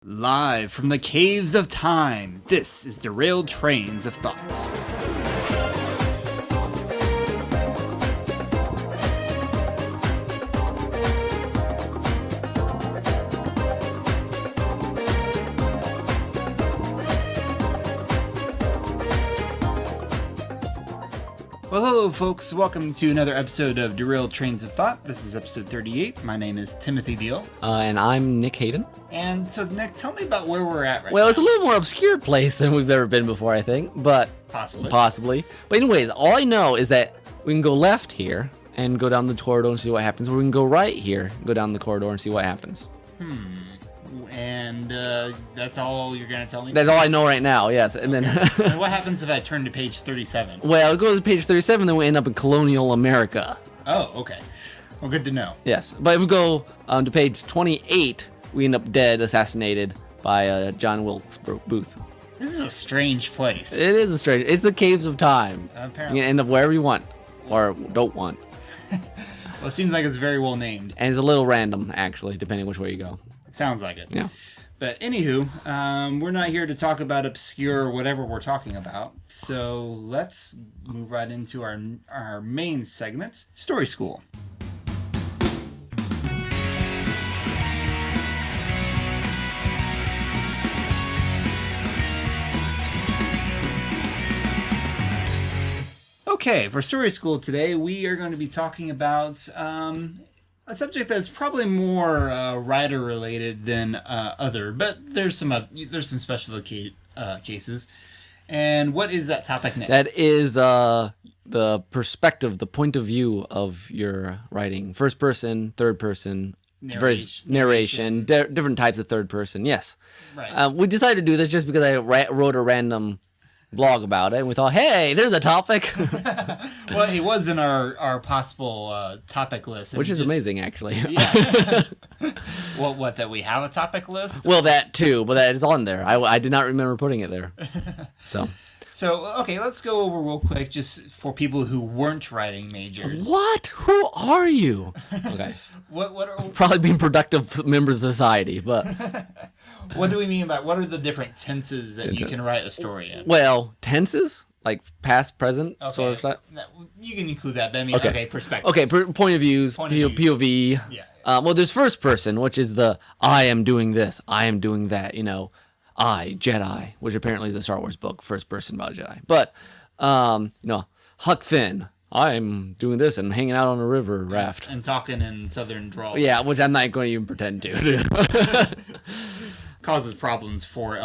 Live from the caves of time, this is Derailed Trains of Thought. Well, hello folks, welcome to another episode of Derailed Trains of Thought. This is episode 38. My name is Timothy Deal. And I'm Nick Hayden. And so, Nick, tell me about where we're at right now. Well, it's a little more obscure place than we've ever been before, I think, but... Possibly. But anyways, all I know is that we can go left here and go down the corridor and see what happens, or we can go right here and go down the corridor and see what happens. And that's all you're going to tell me? That's all I know right now, yes. And then and what happens if I turn to page 37? Well, it goes to page 37, then we end up in colonial America. Oh, okay. Well, good to know. Yes, but if we go to page 28, we end up dead, assassinated by John Wilkes Booth. This is a strange place. It is a strange... It's the caves of time. Apparently. You can end up wherever you want, or don't want. Well, it seems like it's very well named. And it's a little random, actually, depending which way you go. Sounds like it. Yeah. But anywho, we're not here to talk about obscure whatever we're talking about. So let's move right into our main segment, Story School. Okay, for Story School today, we are going to be talking about a subject that's probably more writer related than other, but there's some special cases. And what is that topic, Nick? That is the perspective, the point of view of your writing. First person, third person, narration. Different types of third person. Yes. Right. We decided to do this just because I wrote a random blog about it, and we thought, hey, there's a topic. Well, it was in our possible topic list, which is amazing, actually. Yeah. What that we have a topic list? Well, that too, but that is on there. I did not remember putting it there. So okay, let's go over real quick, just for people who weren't writing majors. What? Who are you? Okay. What are probably being productive members of society, but. What do we mean by what are the different tenses that you can write a story in? Well, tenses like past, present, sort of stuff. You can include that. But I mean, okay, perspective. Okay, point of views, POV. Yeah. Well, there's first person, which is the I am doing this, I am doing that. You know, I Jedi, which apparently is a Star Wars book, first person about Jedi. But Huck Finn. I'm doing this and hanging out on a river raft and talking in southern drawl. Yeah, which I'm not going to even pretend to. Causes problems for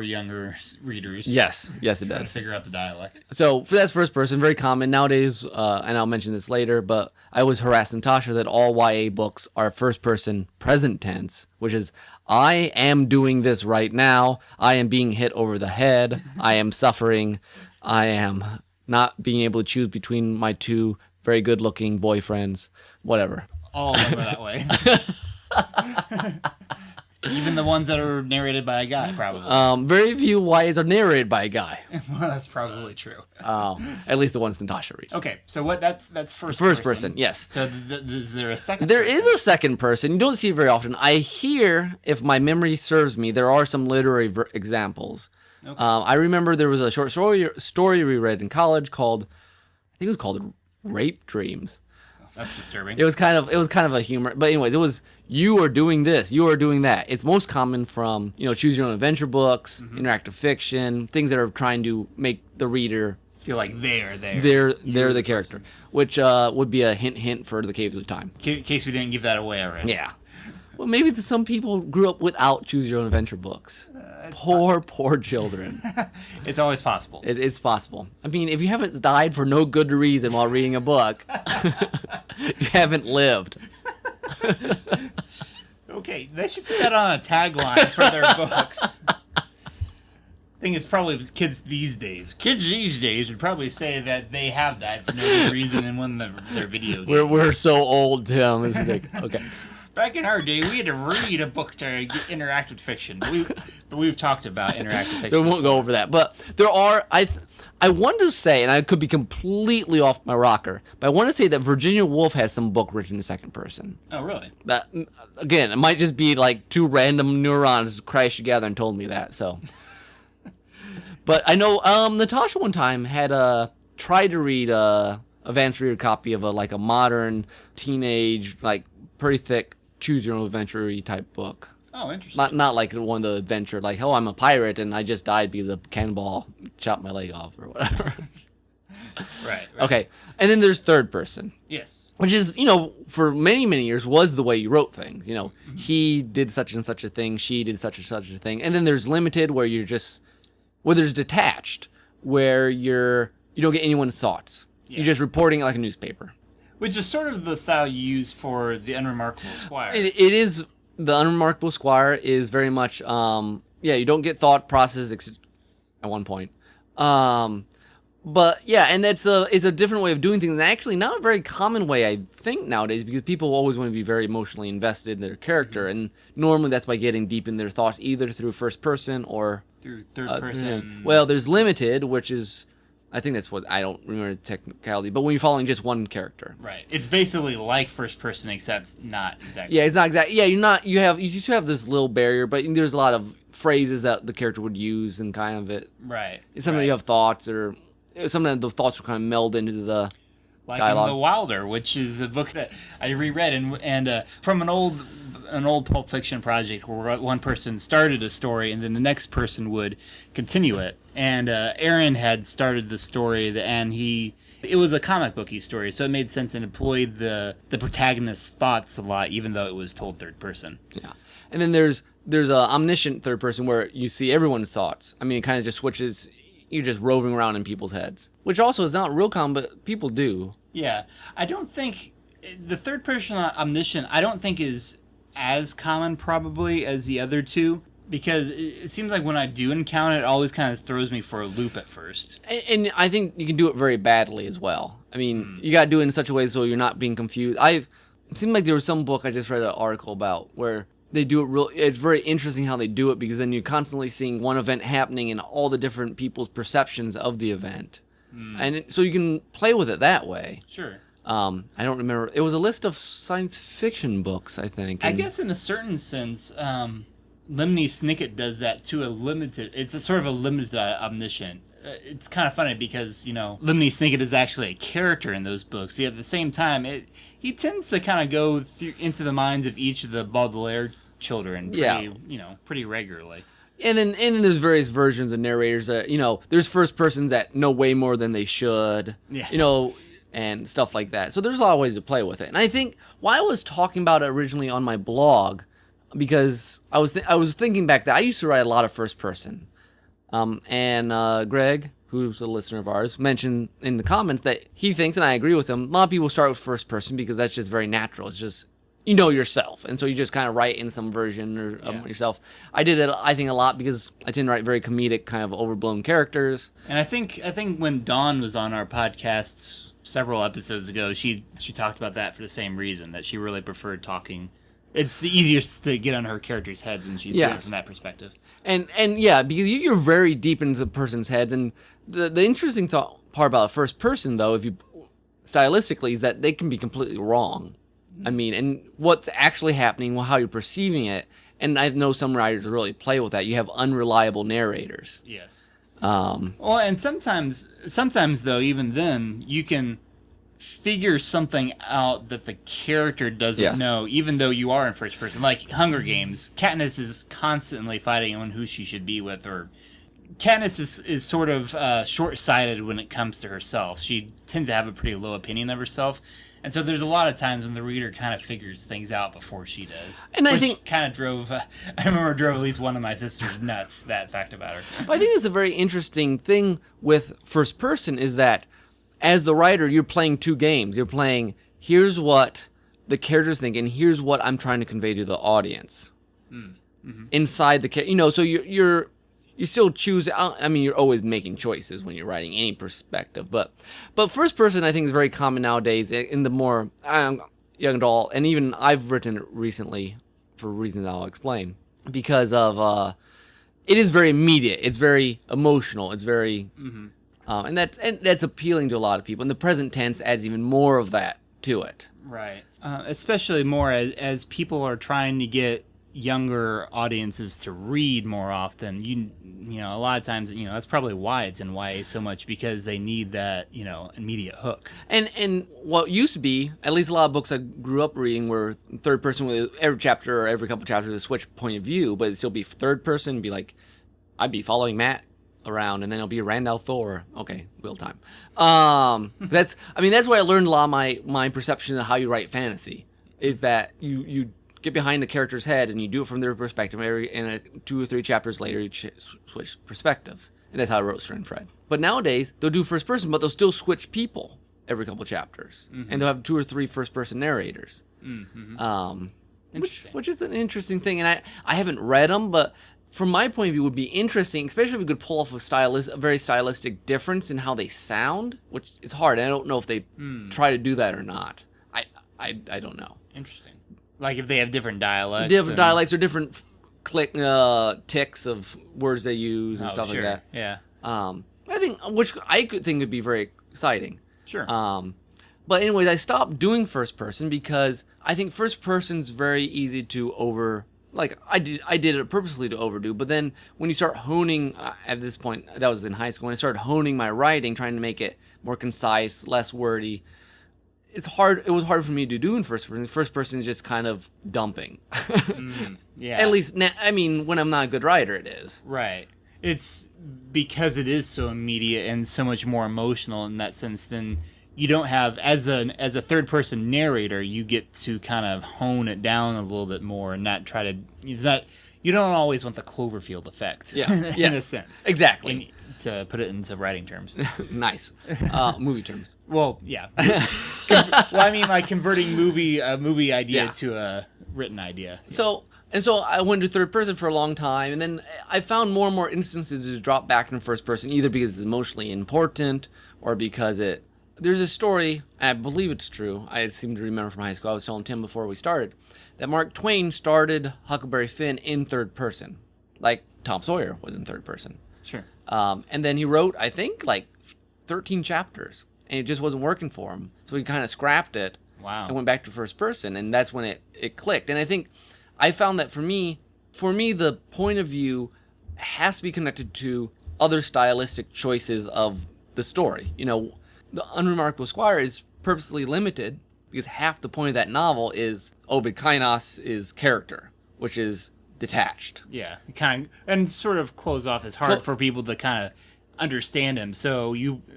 younger readers. Yes, it does. To figure out the dialect. So that's first person, very common nowadays, and I'll mention this later, but I was harassing Tasha that all YA books are first person present tense, which is I am doing this right now, I am being hit over the head, I am suffering, I am not being able to choose between my two very good looking boyfriends, whatever. All of them are that way. Even the ones that are narrated by a guy, probably. Very few YAs are narrated by a guy. Well, that's probably true. At least the ones Natasha reads. Okay, so that's first person, yes. So is there a second There person? is a second person. You don't see it very often. I hear, if my memory serves me, there are some literary examples. Okay. I remember there was a short story we read in college called, I think it was called Rape Dreams. That's disturbing. It was kind of a humor, but anyways, it was you are doing this, you are doing that. It's most common from choose your own adventure books, interactive fiction, things that are trying to make the reader feel like they're the character, which would be a hint for the Caves of Time. In case we didn't give that away already. Yeah. Well, maybe some people grew up without choose your own adventure books. Poor children. It's always possible. It's possible. I mean, if you haven't died for no good reason while reading a book, you haven't lived. Okay, they should put that on a tagline for their books. Thing is, probably kids these days would probably say that they have died for no good reason in one of their video games. We're so old, Tim. It's like, okay. Back in our day, we had to read a book to interact with fiction. But we've talked about interactive fiction. So we won't go over that. But there are, I want to say, and I could be completely off my rocker, but I want to say that Virginia Woolf has some book written in second person. Oh, really? But again, it might just be like two random neurons crashed together and told me that. So, but I know Natasha one time had tried to read a advanced reader copy of a modern teenage, like pretty thick choose your own adventure type book. Oh, interesting. Not like one of the adventure, like, oh, I'm a pirate and I just died because the cannonball chopped my leg off or whatever. Right. Okay. And then there's third person. Yes. Which is, for many, many years was the way you wrote things. He did such and such a thing. She did such and such a thing. And then there's limited where there's detached where you don't get anyone's thoughts. Yeah. You're just reporting it like a newspaper. Which is sort of the style you use for The Unremarkable Squire. It is. The Unremarkable Squire is very much, you don't get thought process at one point. But yeah, and it's a different way of doing things, and actually not a very common way, I think, nowadays, because people always want to be very emotionally invested in their character, and normally that's by getting deep in their thoughts, either through first person or through third person. Well, there's limited, which is, I think that's what, I don't remember the technicality, but when you're following just one character. Right. It's basically like first person, except not exactly. Yeah, it's not exactly. Yeah, you just have this little barrier, but there's a lot of phrases that the character would use and kind of it. Right. Sometimes you have thoughts, or sometimes the thoughts will kind of meld into the dialogue. In The Wilder, which is a book that I reread and from an old Pulp Fiction project where one person started a story and then the next person would continue it. And Aaron had started the story, and it was a comic booky story, so it made sense and employed the protagonist's thoughts a lot, even though it was told third person. Yeah, and then there's a omniscient third person where you see everyone's thoughts. I mean, it kind of just switches. You're just roving around in people's heads, which also is not real common, but people do. Yeah, I don't think the third person omniscient, I don't think is as common probably as the other two. Because it seems like when I do encounter it, it always kind of throws me for a loop at first. And I think you can do it very badly as well. I mean, you got to do it in such a way so you're not being confused. It seemed like there was some book I just read an article about where they do it it's very interesting how they do it, because then you're constantly seeing one event happening and all the different people's perceptions of the event. And so you can play with it that way. Sure. I don't remember. It was a list of science fiction books, I think. I guess in a certain sense... Lemony Snicket does that to a limited... It's a sort of a limited omniscient. It's kind of funny because, Lemony Snicket is actually a character in those books. Yet at the same time, he tends to kind of go into the minds of each of the Baudelaire children pretty regularly. And then there's various versions of narrators that, there's first persons that know way more than they should. Yeah. And stuff like that. So there's a lot of ways to play with it. And I think why I was talking about it originally on my blog... Because I was thinking back that I used to write a lot of first person, and Greg, who's a listener of ours, mentioned in the comments that he thinks, and I agree with him, a lot of people start with first person because that's just very natural. It's just yourself, and so you just kind of write in some version of yourself. I did it, I think, a lot because I tend to write very comedic, kind of overblown characters. And I think when Dawn was on our podcast several episodes ago, she talked about that for the same reason, that she really preferred talking. It's the easiest to get on her character's heads when she's doing it from that perspective. And yeah, because you're very deep into the person's heads, and the interesting part about first person, though, if you stylistically, is that they can be completely wrong. I mean, and what's actually happening, how you're perceiving it, and I know some writers really play with that. You have unreliable narrators. Yes. Well, and sometimes though, even then, you can figure something out that the character doesn't know, even though you are in first person. Like Hunger Games, Katniss is constantly fighting on who she should be with, or Katniss is sort of short-sighted when it comes to herself. She tends to have a pretty low opinion of herself, and so there's a lot of times when the reader kind of figures things out before she does. And I think kind of drove at least one of my sisters nuts, that fact about her. But I think it's a very interesting thing with first person is that as the writer, you're playing two games. You're playing, here's what the characters think, and here's what I'm trying to convey to the audience. Inside the so you still choose. I mean, you're always making choices when you're writing any perspective. But first person, I think, is very common nowadays in the more young adult, and even I've written it recently for reasons I'll explain, because of it is very immediate. It's very emotional. It's very, and that's appealing to a lot of people. And the present tense adds even more of that to it. Right. Especially more as people are trying to get younger audiences to read more often. You know, a lot of times, you know, that's probably why it's in YA so much, because they need that, you know, immediate hook. And what used to be, at least a lot of books I grew up reading, were third person with every chapter or every couple chapters a switch point of view, but it'd still be third person, be like, I'd be following Matt around, and then it'll be Randall Thor. Okay, wheel time. That's why I learned a lot of my perception of how you write fantasy, is that you get behind the character's head and you do it from their perspective. And 2 or 3 chapters later, you switch perspectives, and that's how I wrote Stern Fred. But nowadays they'll do first person, but they'll still switch people every couple chapters, and they'll have 2 or 3 first person narrators, which is an interesting thing. And I haven't read them, but from my point of view, would be interesting, especially if we could pull off a very stylistic difference in how they sound, which is hard. I don't know if they try to do that or not. I don't know. Interesting. Like if they have different dialects. Different dialects or different ticks of words they use and stuff like that. Yeah. I think, which I could think would be very exciting. Sure. But anyways, I stopped doing first person because I think first person's very easy to I did it purposely to overdo, but then when you start honing, at this point, that was in high school, when I started honing my writing, trying to make it more concise, less wordy, it was hard for me to do in first person. First person is just kind of dumping. Yeah. At least, when I'm not a good writer, it is. Right. It's because it is so immediate and so much more emotional in that sense, then you don't have, as a third person narrator, you get to kind of hone it down a little bit more and not try to, you don't always want the Cloverfield effect. Yeah. In a sense. Exactly. To put it into writing terms. Nice. Movie terms. Well, yeah. I mean, like converting a movie idea to a written idea. Yeah. So I went to third person for a long time, and then I found more and more instances to drop back in first person, either because it's emotionally important or because there's a story, and I believe it's true, I seem to remember from high school, I was telling Tim before we started, that Mark Twain started Huckleberry Finn in third person, like Tom Sawyer was in third person. Sure. And then he wrote, I think, like 13 chapters, and it just wasn't working for him. So he kind of scrapped it. Wow. And went back to first person, and that's when it clicked. And I think I found that for me, the point of view has to be connected to other stylistic choices of the story. You know, The Unremarkable Squire is purposely limited because half the point of that novel is Obed Kainos' character, which is detached. Yeah, and sort of close off his heart for people to kind of understand him. So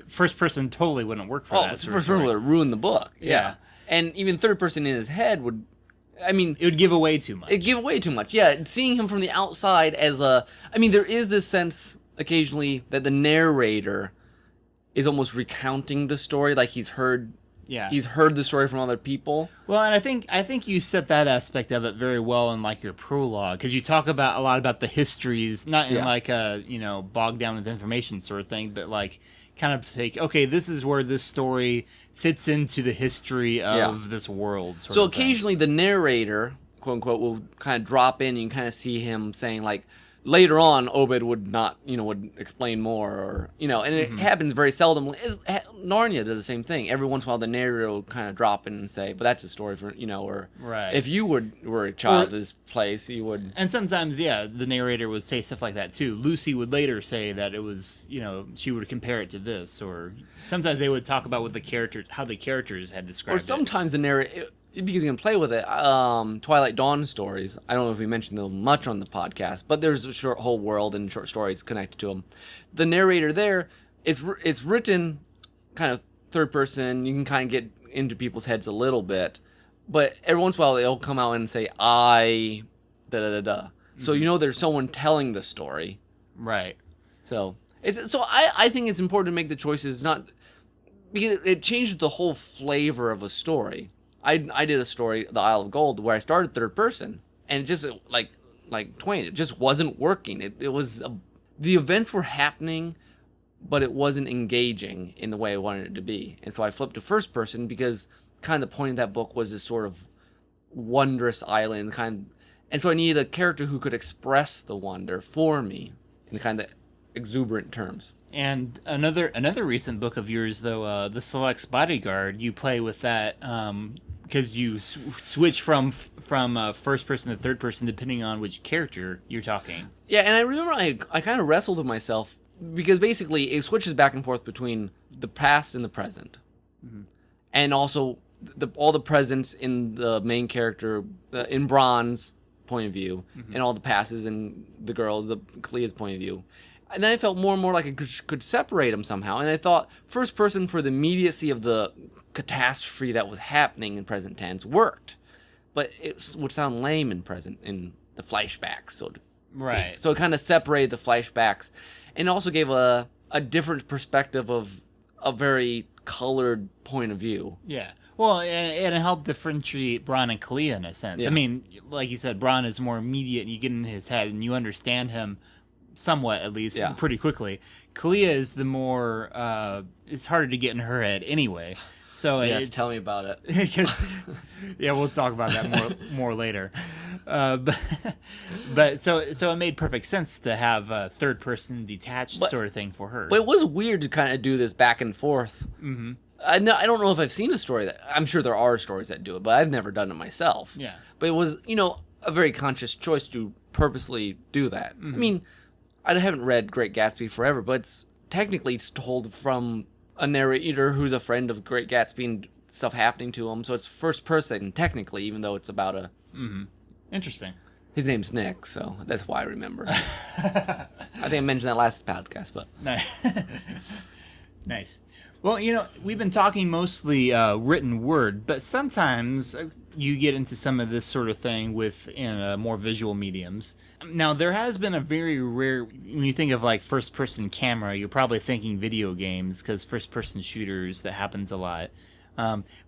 first person totally wouldn't work for that. First person would ruin the book. Yeah. And even third person in his head it would give away too much. It'd give away too much. Yeah, seeing him from the outside there is this sense occasionally that the narrator is almost recounting the story, like he's heard the story from other people. Well, and I think you set that aspect of it very well in like your prologue, because you talk about a lot about the histories, not in like a bogged down with information sort of thing, but like kind of take, okay, this is where this story fits into the history of this world. So occasionally the narrator, quote unquote, will kind of drop in and you kind of see him saying like, later on, Obed would not, would explain more, or, and it happens very seldom. Narnia does the same thing. Every once in a while, the narrator will kind of drop in and say, but that's a story for, or right. If you were a child of this place, you would. And sometimes, the narrator would say stuff like that too. Lucy would later say that it was, she would compare it to this, or sometimes they would talk about how the characters had described it. Or sometimes the narrator, because you can play with it, Twilight Dawn stories. I don't know if we mentioned them much on the podcast, but there's a whole world and short stories connected to them. The narrator there, it's written kind of third person. You can kind of get into people's heads a little bit, but every once in a while they'll come out and say, I, da-da-da-da. So there's someone telling the story. Right. So I think it's important to make the choices, not because it changes the whole flavor of a story. I did a story, The Isle of Gold, where I started third person, and it just like Twain, it just wasn't working. It was the events were happening, but it wasn't engaging in the way I wanted it to be, and so I flipped to first person because kind of the point of that book was this sort of wondrous island, And so I needed a character who could express the wonder for me in kind of exuberant terms. And another recent book of yours, though, The Select's Bodyguard, you play with that because you switch from first person to third person depending on which character you're talking. Yeah, and I remember I kind of wrestled with myself because basically it switches back and forth between the past and the present. Mm-hmm. And also all the presents in the main character, in Braun's point of view, mm-hmm. and all the passes in the girls, Clea's point of view. And then I felt more and more like I could separate them somehow. And I thought first person for the immediacy of the catastrophe that was happening in present tense worked. But it would sound lame in the flashbacks. So right. So it kind of separated the flashbacks. And also gave a different perspective of a very colored point of view. Yeah. Well, and it helped differentiate Braun and Clea in a sense. Yeah. I mean, like you said, Braun is more immediate and you get in his head and you understand him somewhat, at least, pretty quickly. Clea is the more, it's harder to get in her head anyway. So yes, tell me about it. Yeah, we'll talk about that more later. But so it made perfect sense to have a third person detached sort of thing for her. But it was weird to kind of do this back and forth. Mm-hmm. I don't know if I've seen a story that, I'm sure there are stories that do it, but I've never done it myself. Yeah. But it was, a very conscious choice to purposely do that. Mm-hmm. I mean, I haven't read Great Gatsby forever, but it's told from a narrator who's a friend of Great Gatsby and stuff happening to him. So it's first person, technically, even though it's about a... Mm-hmm. Interesting. His name's Nick, so that's why I remember. I think I mentioned that last podcast, but... Nice. Well, we've been talking mostly written word, but sometimes you get into some of this sort of thing in more visual mediums. Now, there has been a very rare, when you think of like first-person camera, you're probably thinking video games because first-person shooters, that happens a lot.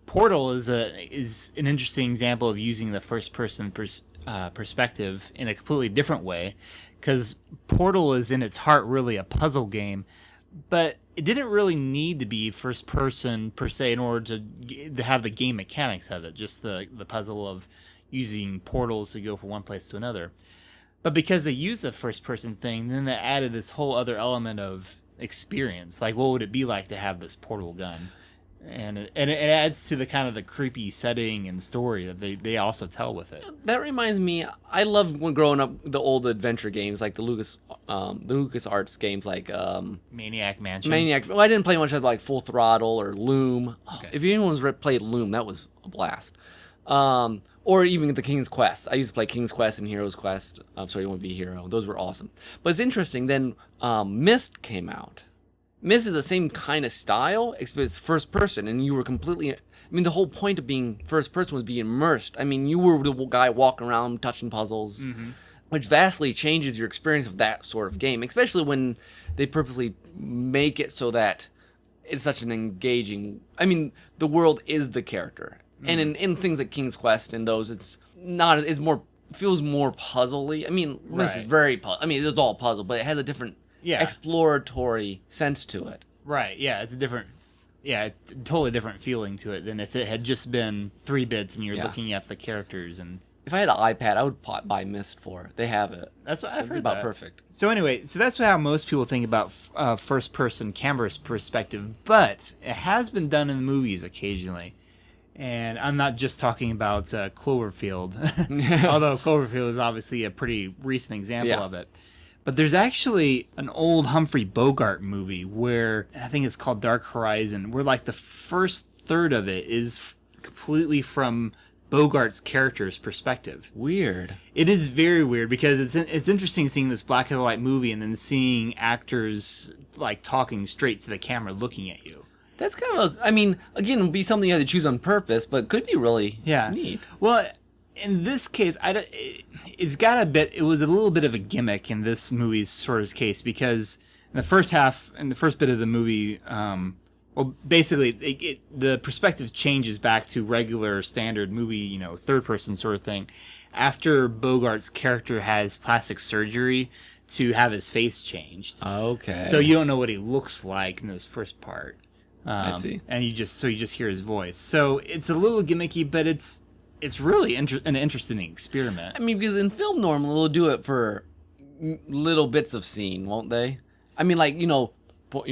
Portal is an interesting example of using the first-person perspective in a completely different way, because Portal is in its heart really a puzzle game, but it didn't really need to be first person per se in order to have the game mechanics of it, just the puzzle of using portals to go from one place to another. But because they used a first person thing, then they added this whole other element of experience. Like, what would it be like to have this portal gun? And it adds to the kind of the creepy setting and story that they also tell with it. That reminds me, I loved when growing up the old adventure games like the LucasArts games like Maniac Mansion. Well, I didn't play much of like Full Throttle or Loom. Okay. If anyone's played Loom, that was a blast. Or even the King's Quest. I used to play King's Quest and Hero's Quest. I'm sorry, you want to be a hero. Those were awesome. But it's interesting. Then Myst came out. Myst is the same kind of style, except it's first person, and you were completely... I mean, the whole point of being first person was being immersed. I mean, you were the guy walking around touching puzzles, mm-hmm. which vastly changes your experience of that sort of game, especially when they purposely make it so that it's such an engaging... I mean, the world is the character. Mm-hmm. And in things like King's Quest and those, feels more puzzly. I mean, Myst is very... it's all puzzle, but it has a different... exploratory sense to it. Right, yeah, it's a totally different feeling to it than if it had just been 3 bits and you're looking at the characters. And if I had an iPad, I would buy Myst for it. They have it. That's what I've heard about. Perfect. So anyway, that's how most people think about first-person camera perspective, but it has been done in the movies occasionally. And I'm not just talking about Cloverfield, although Cloverfield is obviously a pretty recent example of it. But there's actually an old Humphrey Bogart movie where, I think it's called Dark Horizon, where like the first third of it is completely from Bogart's character's perspective. Weird. It is very weird because it's interesting seeing this black and white movie and then seeing actors like talking straight to the camera looking at you. That's kind of again, it would be something you had to choose on purpose, but could be really neat. Well, in this case, it's got a bit. It was a little bit of a gimmick in this movie's sort of case because in the first bit of the movie, basically the perspective changes back to regular standard movie, third person sort of thing. After Bogart's character has plastic surgery to have his face changed. Okay. So you don't know what he looks like in this first part. I see. And you just hear his voice. So it's a little gimmicky, but it's it's really an interesting experiment. I mean, because in film normally they'll do it for little bits of scene, won't they? I mean, like, for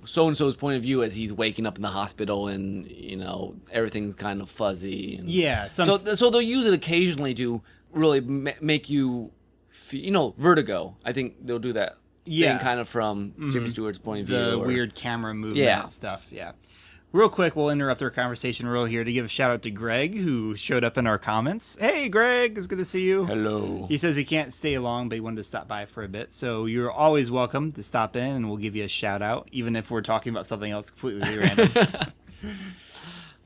so and so's point of view as he's waking up in the hospital, and everything's kind of fuzzy. And Yeah. so they'll use it occasionally to really make you, Vertigo. I think they'll do that. Yeah. Thing kind of from Jimmy Stewart's point of view. The weird camera movement and stuff. Yeah. Real quick, we'll interrupt our conversation real here to give a shout out to Greg, who showed up in our comments. Hey, Greg, it's good to see you. Hello. He says he can't stay long, but he wanted to stop by for a bit. So you're always welcome to stop in, and we'll give you a shout out, even if we're talking about something else completely random.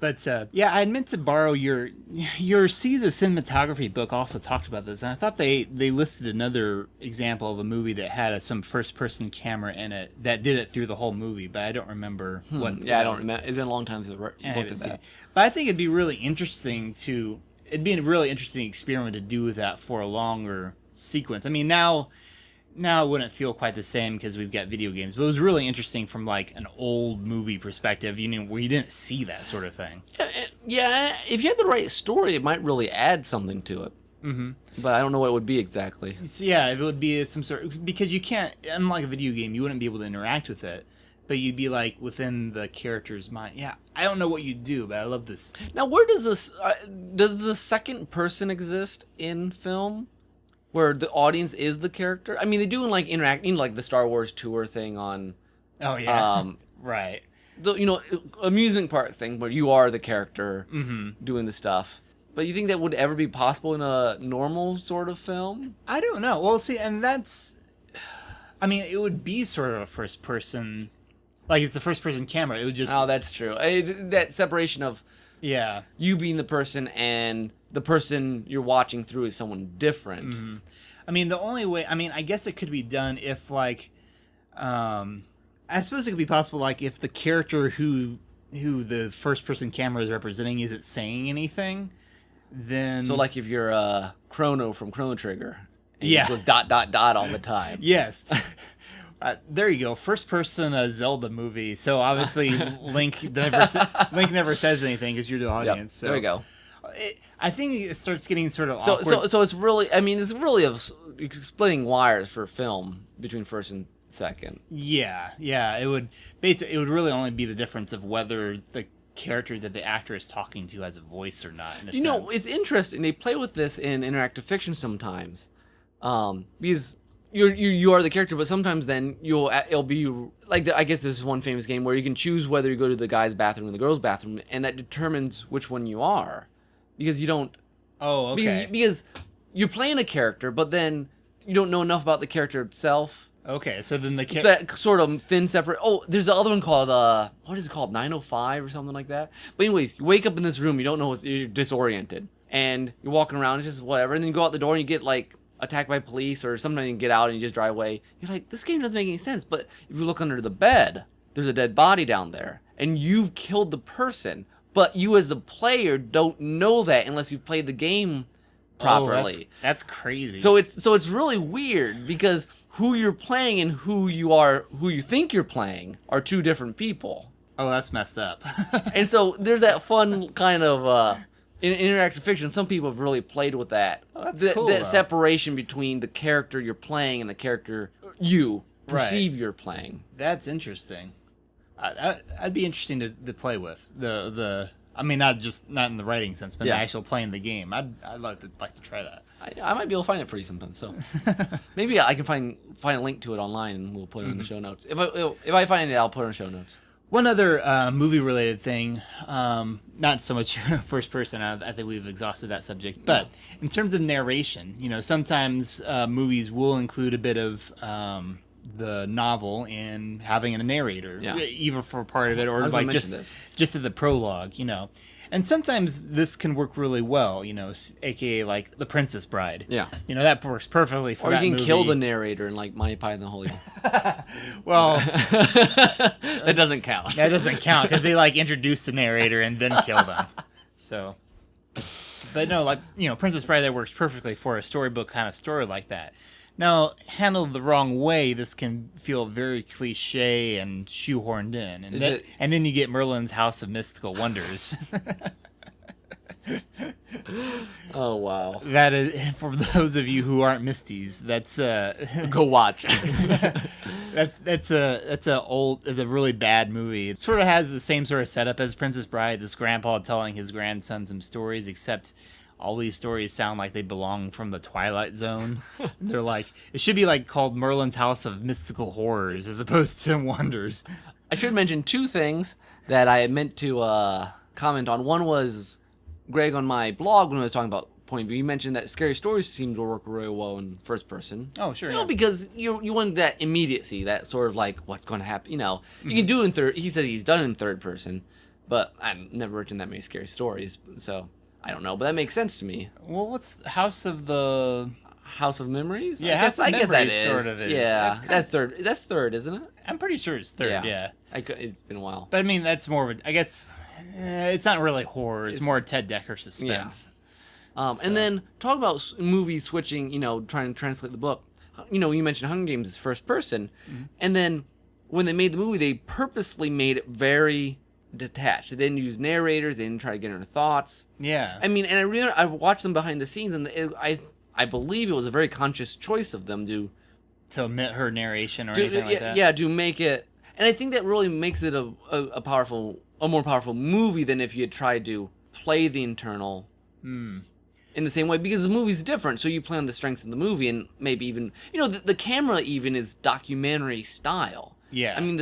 But yeah, I meant to borrow your Seas of Cinematography book. Also talked about this, and I thought they listed another example of a movie that had some first person camera in it that did it through the whole movie, but I don't remember what. Yeah, I don't remember. It's been a long time since I looked at that. But I think it'd be a really interesting experiment to do that for a longer sequence. I mean, now it wouldn't feel quite the same because we've got video games, but it was really interesting from like an old movie perspective, where you didn't see that sort of thing. Yeah, if you had the right story, it might really add something to it. Mm-hmm. But I don't know what it would be exactly. So yeah, it would be some sort of, because you can't, unlike a video game, you wouldn't be able to interact with it, but you'd be like within the character's mind. Yeah, I don't know what you'd do, but I love this. Now, where does the second person exist in film? Where the audience is the character? I mean, they do in like like the Star Wars tour thing on. Oh yeah. Right. The amusement park thing where you are the character doing the stuff. But you think that would ever be possible in a normal sort of film? I don't know. Well, see, and I mean, it would be sort of a first person, like it's the first person camera. It would just. Oh, that's true. That separation of. Yeah. You being the person and the person you're watching through is someone different. Mm-hmm. I mean, the only way, I guess it could be done if like, I suppose it could be possible like if the character who the first person camera is representing isn't saying anything, then. So like if you're Chrono from Chrono Trigger. And yeah. It was ... all the time. Yes. There you go. First person Zelda movie. So obviously Link never says anything because you're the audience. Yep, so there you go. I think it starts getting sort of awkward. So it's really, it's really splitting wires for film between first and second. Yeah. It would really only be the difference of whether the character that the actor is talking to has a voice or not. In a sense. It's interesting. They play with this in interactive fiction sometimes, because. You are the character, but sometimes then it'll be like I guess there's one famous game where you can choose whether you go to the guy's bathroom or the girl's bathroom, and that determines which one you are, because you don't. Oh, okay. Because you're playing a character, but then you don't know enough about the character itself. Okay, so then that sort of thin separate. Oh, there's the other one called what is it called, 905 or something like that. But anyways, you wake up in this room, you don't know you're disoriented, and you're walking around, it's just whatever, and then you go out the door and you get like. Attacked by police, or sometimes you get out and you just drive away. You're like, this game doesn't make any sense. But if you look under the bed, there's a dead body down there, and you've killed the person. But you as the player don't know that unless you've played the game properly. Oh, that's crazy. So it's really weird because who you're playing and who you think you're playing are two different people. Oh, that's messed up. And so there's that fun kind of. In interactive fiction, some people have really played with that. Oh, that's cool, that separation between the character you're playing and the character you perceive you're playing. That's interesting. I'd be interesting to play with I mean, not in the writing sense, but the actual playing the game. I'd like to try that. I might be able to find it for you sometime. So maybe I can find a link to it online and we'll put it in the show notes. If I find it, I'll put it in the show notes. One other movie-related thing, not so much first person, I think we've exhausted that subject, but in terms of narration, sometimes movies will include a bit of the novel in having a narrator, either for part of it or like just at the prologue, And sometimes this can work really well, aka like The Princess Bride. Yeah. That works perfectly for that movie. Or you can kill the narrator in like Monty Python and the Holy Grail. Well, that doesn't count. That doesn't count because they like introduce the narrator and then kill them. So, but no, like, Princess Bride, that works perfectly for a storybook kind of story like that. Now, handled the wrong way, this can feel very cliche and shoehorned in. And then you get Merlin's House of Mystical Wonders. Oh wow. That is, for those of you who aren't Misties, that's Go watch. that's a really bad movie. It sort of has the same sort of setup as Princess Bride. This grandpa telling his grandson some stories, except all these stories sound like they belong from the Twilight Zone. They're like, it should be like called Merlin's House of Mystical Horrors as opposed to Wonders. I should mention two things that I meant to comment on. One was Greg on my blog when I was talking about point of view. You mentioned that scary stories seem to work really well in first person. Oh, sure. You know, because you want that immediacy, that sort of like what's going to happen. You know, you can do it in third. He said he's done in third person, but I've never written that many scary stories, so I don't know. But that makes sense to me. Well, what's House of Memories? Yeah, I guess that is. sort of is. Yeah, that's third. That's third, isn't it? I'm pretty sure it's third. Yeah. It's been a while. But I mean, that's more of a. I guess it's not really horror. It's more Ted Decker suspense. And then talk about movies switching. You know, trying to translate the book. You know, you mentioned Hunger Games is first person, and then when they made the movie, they purposely made it very detached. They didn't use narrators. They didn't try to get into thoughts. Yeah. I mean, and I watched them behind the scenes, and I believe it was a very conscious choice of them to omit her narration or anything like that. Yeah, to make it, and I think that really makes it a more powerful movie than if you had tried to play the internal in the same way, because the movie's different. So you play on the strengths of the movie, and maybe even the camera even is documentary style. Yeah. I mean,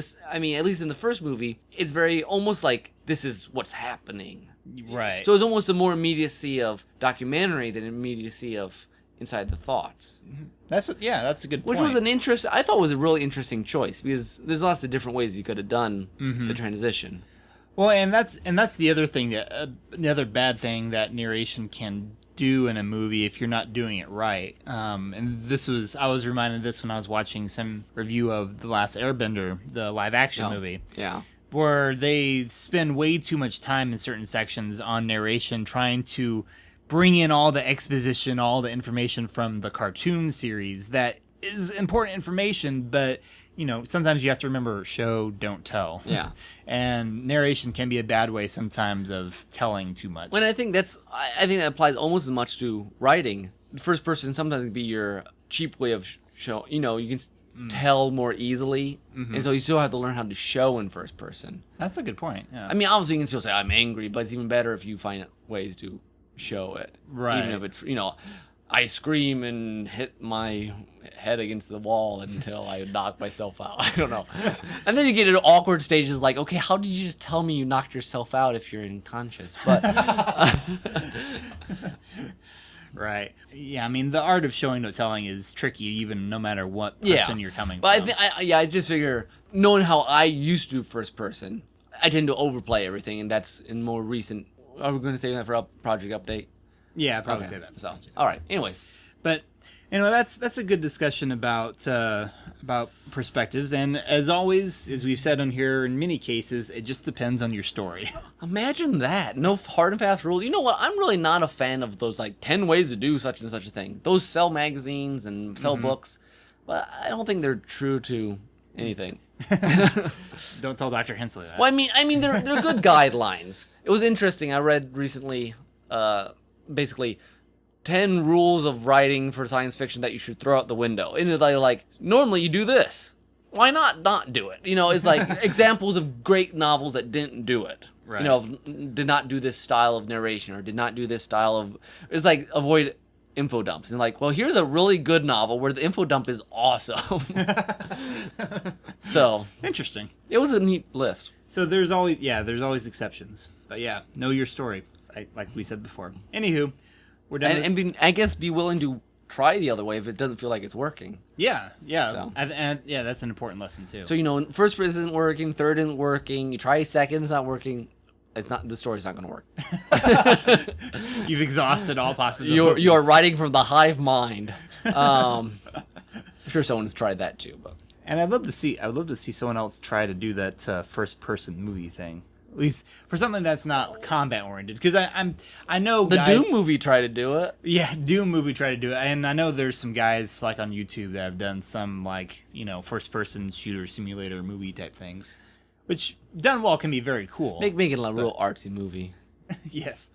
at least in the first movie, it's very almost like this is what's happening. Right. So it's almost a more immediacy of documentary than immediacy of inside the thoughts. That's a good point. Which was I thought was a really interesting choice, because there's lots of different ways you could have done the transition. Well, and that's the other thing that the other bad thing that narration can do in a movie if you're not doing it right. And I was reminded of this when I was watching some review of The Last Airbender, the live action movie. Yeah. Where they spend way too much time in certain sections on narration trying to bring in all the exposition, all the information from the cartoon series that is important information, but sometimes you have to remember show, don't tell. Yeah. And narration can be a bad way sometimes of telling too much. When I think that applies almost as much to writing. The first person sometimes can be your cheap way of show. You can tell more easily, and so you still have to learn how to show in first person. That's a good point. Yeah. I mean, obviously you can still say I'm angry, but it's even better if you find ways to show it. Right. Even if it's I scream and hit my head against the wall until I knock myself out. I don't know. And then you get into awkward stages like, okay, how did you just tell me you knocked yourself out if you're unconscious? But right. Yeah, I mean, the art of showing no telling is tricky, even no matter what person you're coming from. But I just figure, knowing how I used to do first person, I tend to overplay everything, and that's in more recent. Are we going to say that for a project update? Yeah, I'd probably say that. So, all right. Anyways, but that's a good discussion about perspectives, and as always, as we've said on here, in many cases, it just depends on your story. Imagine that. No hard and fast rules. You know what? I'm really not a fan of those 10 ways to do such and such a thing. Those sell magazines and sell books, but I don't think they're true to anything. Don't tell Dr. Hensley that. Well, I mean, they're good guidelines. It was interesting. I read recently, basically 10 rules of writing for science fiction that you should throw out the window. And it's like normally you do this. Why not do it? It's like examples of great novels that didn't do it. Right. Did not do this style of narration, or did not do this style of. It's like avoid info dumps. And well, here's a really good novel where the info dump is awesome. So interesting. It was a neat list. So there's always exceptions. But yeah, know your story, like we said before. Anywho, we're done. I guess be willing to try the other way if it doesn't feel like it's working. Yeah. So. And that's an important lesson too. So first person isn't working, third isn't working. You try second, it's not working. The story's not going to work. You've exhausted all possibilities. You are writing from the hive mind. I'm sure someone's tried that too, but. And I'd love to see someone else try to do that first person movie thing. At least for something that's not combat oriented, because I know the Doom movie tried to do it. Yeah, Doom movie tried to do it, and I know there's some guys on YouTube that have done some first person shooter simulator movie type things, which done well can be very cool. Make it a real artsy movie. Yes,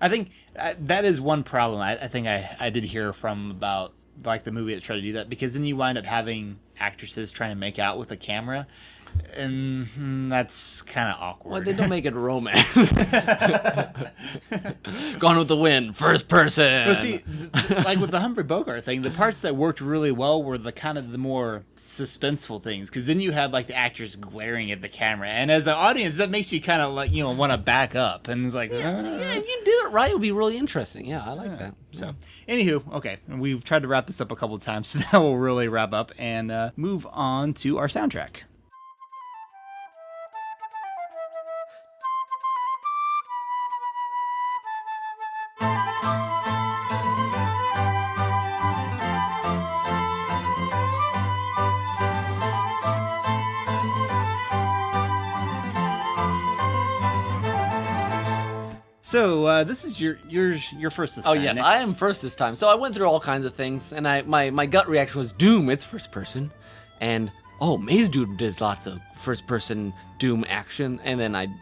I think that is one problem. I think I did hear from about like the movie that tried to do that, because then you wind up having actresses trying to make out with the camera, and that's kind of awkward. Well, they don't make it romance. Gone with the Wind, first person. But see, like with the Humphrey Bogart thing, the parts that worked really well were the kind of the more suspenseful things, because then you had like the actors glaring at the camera, and as an audience, that makes you kind of like want to back up, and it's like, yeah, if you did it right, it would be really interesting. Yeah, I like that. So, anywho, okay, we've tried to wrap this up a couple of times, so now we'll really wrap up and move on to our soundtrack. So this is your first this time. Oh yes, I am first this time. So I went through all kinds of things, and my gut reaction was Doom. It's first person, and Maze Doom did lots of first person Doom action, and then I'm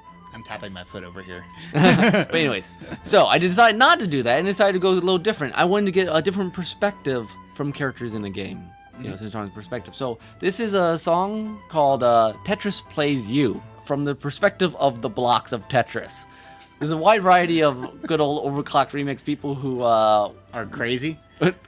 tapping my foot over here. But anyways, so I decided not to do that, and decided to go a little different. I wanted to get a different perspective from characters in the game. Since perspective. So this is a song called Tetris Plays You, from the perspective of the blocks of Tetris. There's a wide variety of good old overclocked remix people who are crazy.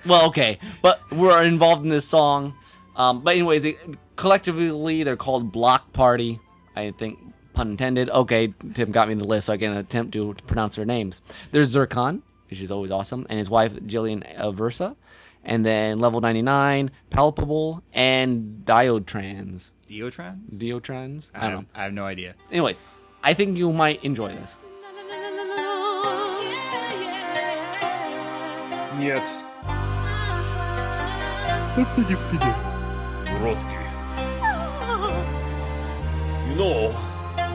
Well, okay, but we're involved in this song. But anyway, collectively they're called Block Party. I think, pun intended. Okay, Tim got me in the list, so I can attempt to pronounce their names. There's Zircon, which is always awesome, and his wife Jillian Versa. And then Level 99, Palpable, and Diotrans. Diotrans? I don't know. I have no idea. Anyways, I think you might enjoy this. Нет. Broski. You know,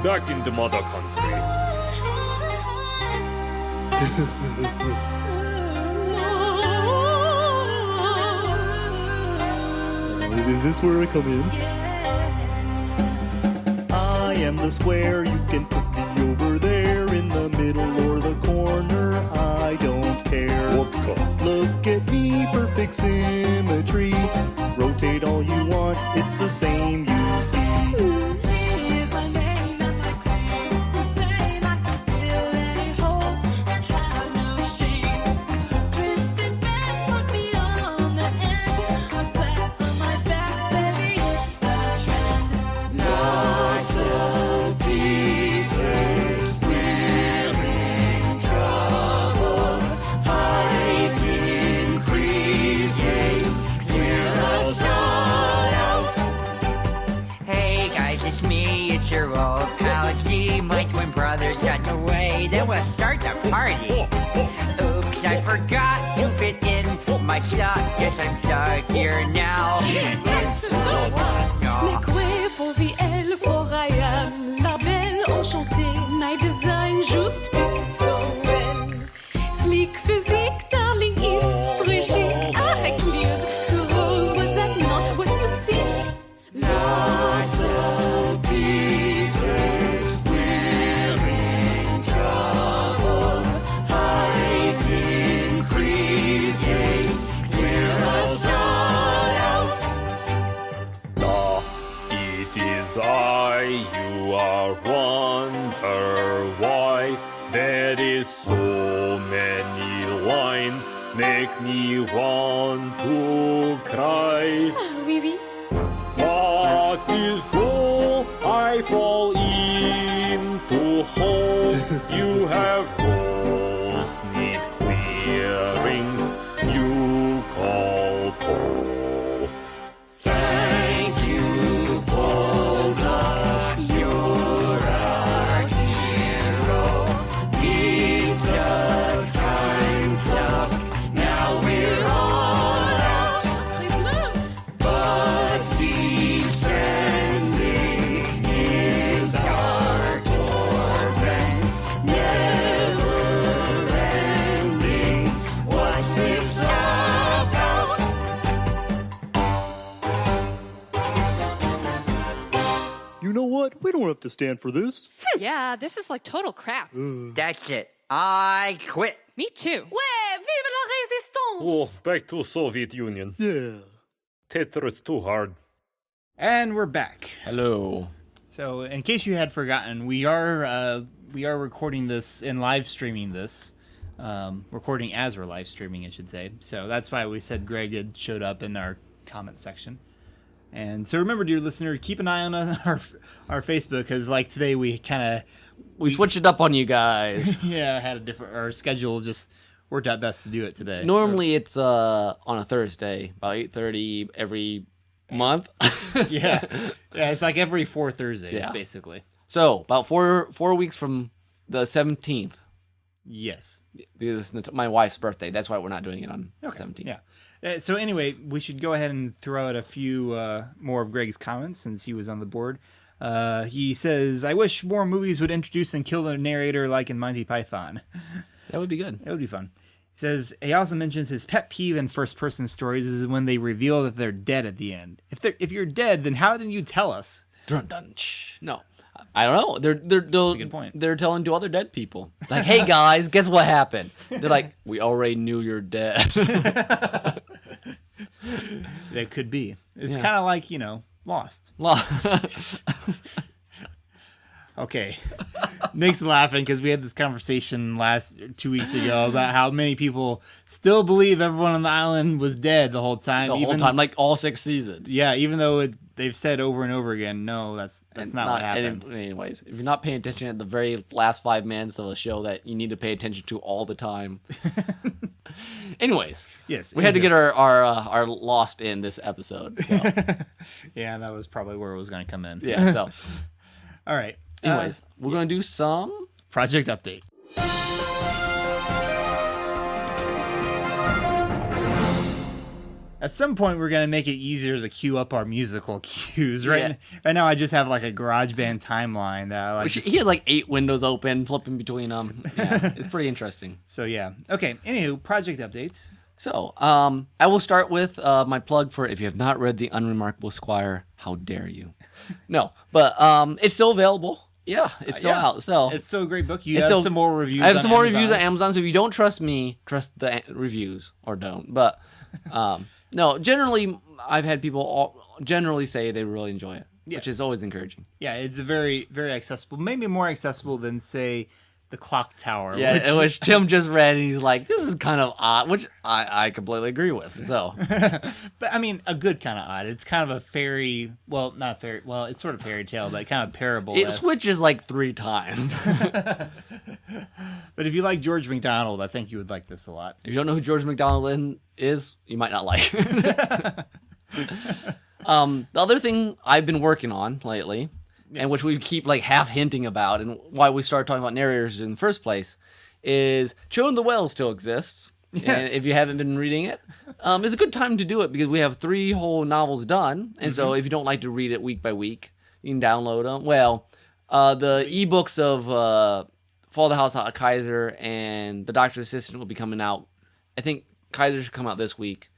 back in the mother country. Is this where I come in? I am the square, you can put me over there in the middle or the corner, I don't care. Vodka. Look at me, perfect symmetry. Rotate all you want, it's the same you see. Your old pal G, my twin brother's on the way, then we'll start the party. Oops, I forgot to fit in my shot. Guess I'm stuck here now. Mes huevos y el for Ryan, la belle enchantée, my design just fits so well. Sleek physique, darling, it's très chic. Ah, clear to rose, was that not what you see? Lots of pieces, we're in trouble. Height increases, clear us all out. It is I, you are wonder why there is so many lines, make me want to cry. Oui, oui. What is goal? I fall into hole. You have holes, need clearings. You call hole. Thank you, Polga. You're our hero. Beat the time clock. Now we're all out. But descending is our torment. Never ending. What's this about? You know what? We don't have to stand for this. Yeah, this is like total crap. That's it. I quit. Me too. Ouais, vive la résistance! Oh, back to Soviet Union. Yeah. Tetris too hard. And we're back. Hello. So, in case you had forgotten, we are recording this and live streaming this. Recording as we're live streaming, I should say. So that's why we said Greg had showed up in our comment section. And so remember, dear listener, keep an eye on our Facebook, because like today we switched it up on you guys. had a different, our schedule just worked out best to do it today. Normally it's on a Thursday, about 8:30 every month. yeah, it's like every 4 Thursdays, Yeah. basically. So about four weeks from the 17th. Yes. Because it's my wife's birthday. That's why we're not doing it on the 17th. Yeah. So anyway, we should go ahead and throw out a few more of Greg's comments since he was on the board. He says, I wish more movies would introduce and kill the narrator like in Monty Python. That would be good. That would be fun. He says, he also mentions his pet peeve in first-person stories is when they reveal that they're dead at the end. If you're dead, then how didn't you tell us? Dun, dun, shh. No. I don't know. They're That's a good point. They're telling to other dead people. Like, hey guys, guess what happened? They're like, we already knew you're dead. That could be. It's Yeah. kind of like, Lost. Well, Okay. Nick's laughing because we had this conversation 2 weeks ago about how many people still believe everyone on the island was dead the whole time. the whole time, like all 6 seasons. Yeah, even though they've said over and over again, no, that's not what happened. Anyways, if you're not paying attention at the very last 5 minutes of a show that you need to pay attention to all the time. Anyways, Yes, we had to get our Lost in this episode. So. Yeah, that was probably where it was going to come in. Yeah. So, All right. anyways, we're gonna do some. Project update. At some point, we're going to make it easier to queue up our musical cues. Right now, I just have like a GarageBand timeline that I like. He had like 8 windows open, flipping between them. Yeah, it's pretty interesting. So, yeah. Okay. Anywho, project updates. So, I will start with my plug for if you have not read The Unremarkable Squire, how dare you? No, but it's still available. Yeah, it's still out. So It's still a great book. You It's have still- some more reviews. I have on some more Amazon. reviews on Amazon. So if you don't trust me, trust the reviews or don't. But no, generally, I've had people generally say they really enjoy it, Yes. which is always encouraging. Yeah, it's a very, very accessible. Maybe more accessible than, say, The Clock Tower. Yeah, which Tim just read, and he's like, "This is kind of odd," which I completely agree with. So, But I mean, a good kind of odd. It's kind of a fairy. Well, not fairy. Well, it's sort of fairy tale, but kind of parable. it switches like 3 times. But if you like George MacDonald, I think you would like this a lot. If you don't know who George MacDonald is, you might not like it. The other thing I've been working on lately, and which we keep like half hinting about, and why we started talking about narrators in the first place, is Children of the Whale still exists. And Yes. if you haven't been reading it, it's a good time to do it because we have 3 whole novels done. And so if you don't like to read it week by week, you can download them. Well, the ebooks of Fall of the House of Kaiser and The Doctor's Assistant will be coming out. I think Kaiser should come out this week,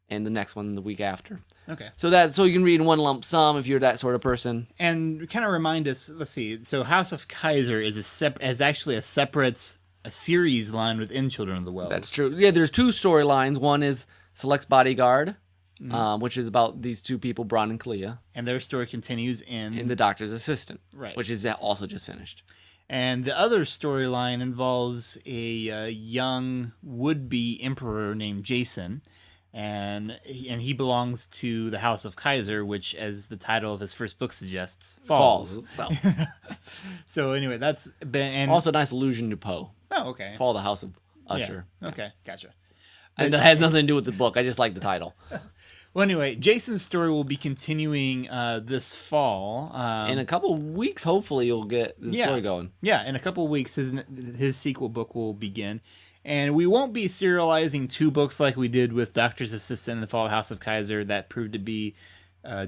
and the next one the week after. Okay. So you can read in one lump sum if you're that sort of person. And kind of remind us. Let's see. So House of Kaiser is actually a separate series line within Children of the Well. That's true. Yeah, there's 2 storylines. One is Select's Bodyguard, which is about these 2 people, Bron and Clea, and their story continues and the Doctor's Assistant, Right. which is also just finished. And the other storyline involves a young would-be emperor named Jason, and he belongs to the House of Kaiser, which, as the title of his first book suggests, falls. So. So anyway, that's been and Also, a nice allusion to Poe. oh, okay. Fall of the House of Usher. Yeah. Okay, gotcha. And it has nothing to do with the book. I just like the title. Well, anyway, Jason's story will be continuing this fall. In a couple of weeks, hopefully, you'll get the Yeah. story going. Yeah, in a couple of weeks, his sequel book will begin. And we won't be serializing 2 books like we did with Doctor's Assistant and The Fall of House of Kaiser. That proved to be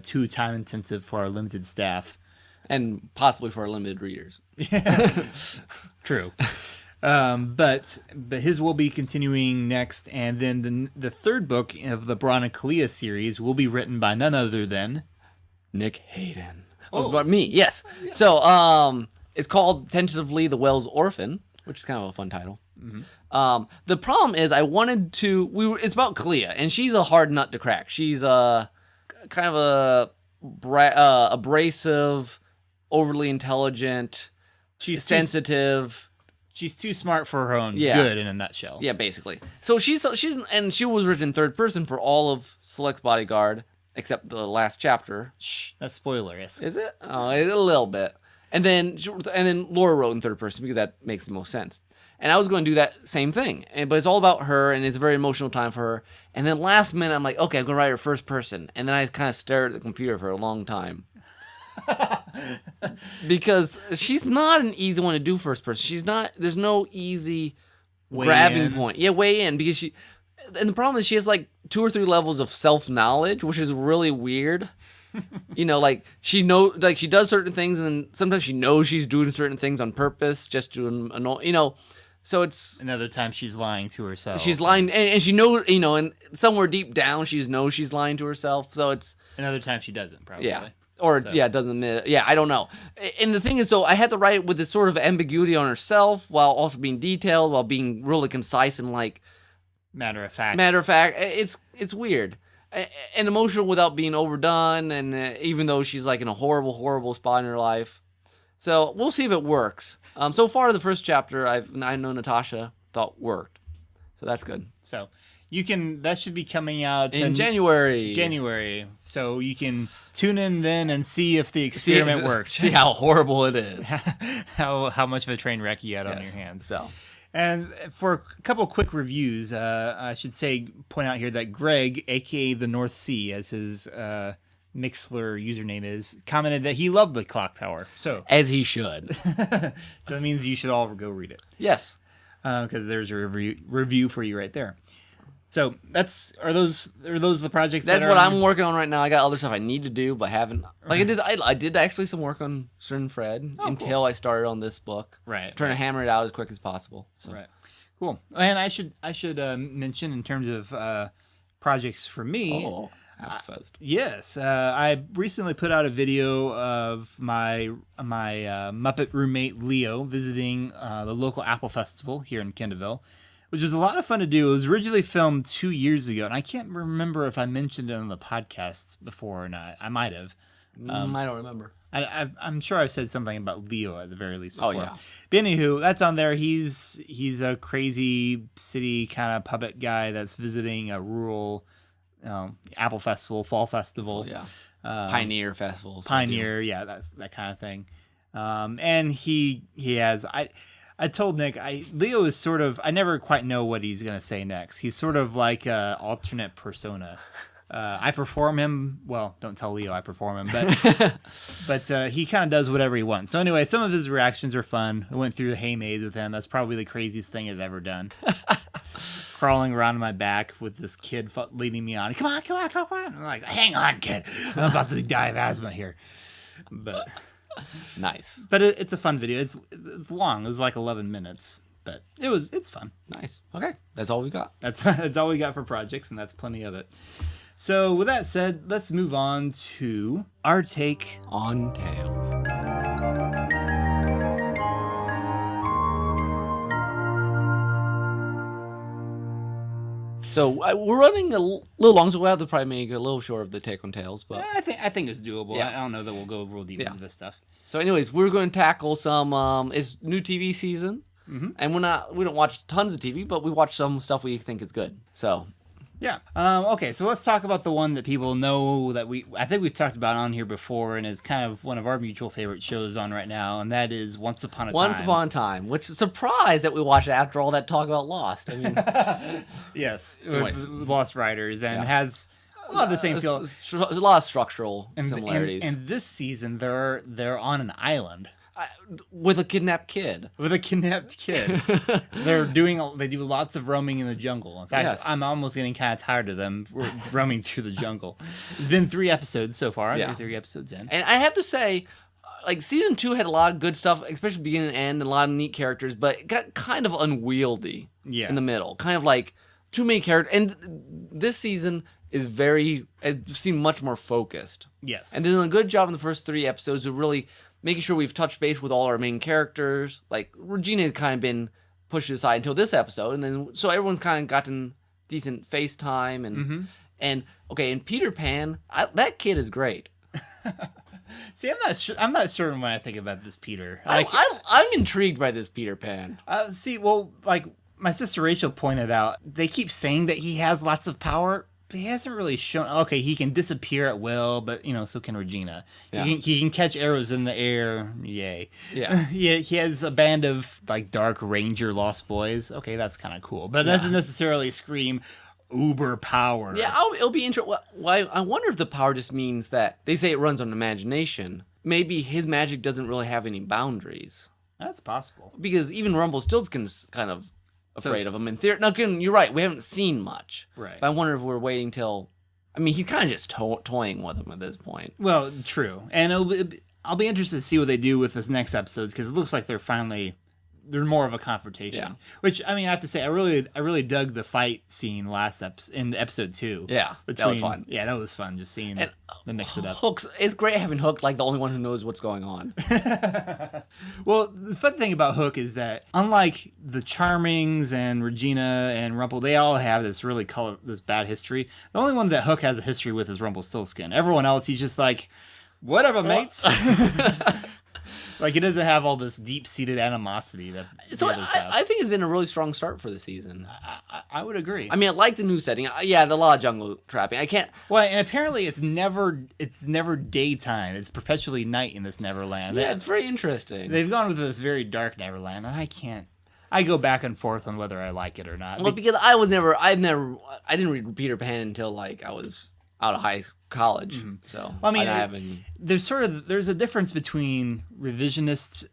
too time-intensive for our limited staff. And possibly for our limited readers. True. But his will be continuing next. And then the third book of the Bron and Clea series will be written by none other than... Nick Hayden. Oh, but me, yes. So, it's called tentatively The Well's Orphan. which is kind of a fun title. The problem is I wanted to. It's about Clea, and she's a hard nut to crack. She's a kind of abrasive, overly intelligent. She's sensitive. She's too smart for her own Yeah. good, in a nutshell. Yeah, basically. So she's and she was written in third person for all of Select's Bodyguard except the last chapter. Shh, that's spoilerish. Is it? Oh, a little bit. And then Laura wrote in third person because that makes the most sense. And I was going to do that same thing, but it's all about her, and it's a very emotional time for her. And then last minute, I'm like, okay, I'm going to write her first person. And then I kind of stared at the computer for a long time. Because she's not an easy one to do first person. There's no easy grabbing point. Yeah, way in. Because and the problem is she has like 2 or 3 levels of self-knowledge, which is really weird. Like she does certain things, and then sometimes she knows she's doing certain things on purpose just to annoy, so it's another time she's lying to herself. She's lying, and she knows, and somewhere deep down she knows she's lying to herself. So it's another time she doesn't, probably. Yeah. Or, doesn't admit it. Yeah, I don't know. And the thing is, though, I had to write with this sort of ambiguity on herself while also being detailed, while being really concise and, like... Matter of fact. It's weird. And emotional without being overdone, and even though she's, like, in a horrible, horrible spot in her life. So, we'll see if it works. So far, the first chapter, I know Natasha thought worked. So that's good. So... that should be coming out in January. So you can tune in then and see if the experiment works. See how horrible it is. how much of a train wreck you had on your hands. So, and for a couple quick reviews, I should point out here that Greg, aka the North Sea, as his Mixler username is, commented that he loved the Clock Tower. So as he should. So that means you should all go read it. Yes, because there's a review for you right there. So are those the projects? That's what I'm working on right now. I got other stuff I need to do, but haven't. Like I did actually some work on Sir and Fred until I started on this book. Right. I'm trying to hammer it out as quick as possible. So. Right. Cool. And I should mention in terms of projects for me. Oh, Fest. Yes. I recently put out a video of my Muppet roommate Leo visiting the local Apple Festival here in Kendallville, which was a lot of fun to do. It was originally filmed 2 years ago, and I can't remember if I mentioned it on the podcast before or not. I might have. I don't remember. I'm sure I've said something about Leo at the very least before. Oh, yeah. But anywho, that's on there. He's a crazy city kind of puppet guy that's visiting a rural Apple Festival, Fall Festival. Yeah. Pioneer Festival. Pioneer, yeah, that's that kind of thing. And he has... I told Nick, Leo is sort of, I never quite know what he's going to say next. He's sort of like an alternate persona. I perform him, well, don't tell Leo I perform him, but he kind of does whatever he wants. So anyway, some of his reactions are fun. I went through the hay maze with him. That's probably the craziest thing I've ever done. Crawling around my back with this kid leading me on. Come on. I'm like, hang on, kid. I'm about to die of asthma here. But... Nice, but it's a fun video. It's long. It was like 11 minutes, but it's fun. Nice. Okay, that's all we got. That's all we got for projects, and that's plenty of it. So with that said, let's move on to our take on Tales. So we're running a little long, so we'll have to probably make a little short of the take on Tales. But I think it's doable. Yeah. I don't know that we'll go real deep into this stuff. So, anyways, we're going to tackle some. It's new TV season, and we don't watch tons of TV, but we watch some stuff we think is good. So. Yeah. Okay, so let's talk about the one that people know that I think we've talked about on here before, and is kind of one of our mutual favorite shows on right now, and that is Once Upon a Time. Once Upon a Time, which is surprised that we watched it after all that talk about Lost. I mean, yes, with Lost Riders, and has a lot of the same feel. A lot of structural similarities. And this season, they're on an island. With a kidnapped kid. They do lots of roaming in the jungle. In fact, I'm almost getting kind of tired of them roaming through the jungle. It's been 3 episodes so far. Yeah. 3 episodes in. And I have to say, like, season 2 had a lot of good stuff, especially beginning and end, and a lot of neat characters, but it got kind of unwieldy in the middle. Kind of like too many characters. And this season seemed much more focused. Yes. And doing a good job in the first 3 episodes of really making sure we've touched base with all our main characters. Like, Regina had kind of been pushed aside until this episode, and then so everyone's kind of gotten decent face time, and Peter Pan, that kid is great. See, I'm not certain when I think about this Peter. I'm intrigued by this Peter Pan. Like my sister Rachel pointed out, they keep saying that he has lots of power. He hasn't really shown. Okay, he can disappear at will, but so can Regina. Yeah. He can catch arrows in the air. Yay! Yeah. He has a band of like dark ranger lost boys. Okay, that's kind of cool, but it doesn't necessarily scream uber power. Yeah, it'll be interesting. Well, I wonder if the power just means that they say it runs on imagination. Maybe his magic doesn't really have any boundaries. That's possible. Because even Rumpelstiltskin's kind of afraid of him in theory. Now, again, you're right. We haven't seen much. Right. But I wonder if we're waiting till... I mean, he's kind of just toying with him at this point. Well, true. And I'll be interested to see what they do with this next episode, because it looks like they're more of a confrontation. Yeah. Which, I mean, I have to say, I really dug the fight scene in episode 2. Yeah, that was fun. Yeah, that was fun, just seeing them mix it up. Hook's, it's great having Hook like the only one who knows what's going on. Well, the fun thing about Hook is that, unlike the Charmings and Regina and Rumple, they all have this bad history. The only one that Hook has a history with is Rumpelstiltskin. Everyone else, he's just like, whatever, mates. Like, he doesn't have all this deep-seated animosity that the others have. I think it's been a really strong start for the season. I would agree. I mean, I like the new setting. Yeah, the law of jungle trapping. I can't... Well, and apparently it's never daytime. It's perpetually night in this Neverland. Yeah, it's very interesting. They've gone with this very dark Neverland, and I go back and forth on whether I like it or not. Well, because I didn't read Peter Pan until, like, I was out of college. Mm-hmm. So, well, I mean, there's a difference between revisionist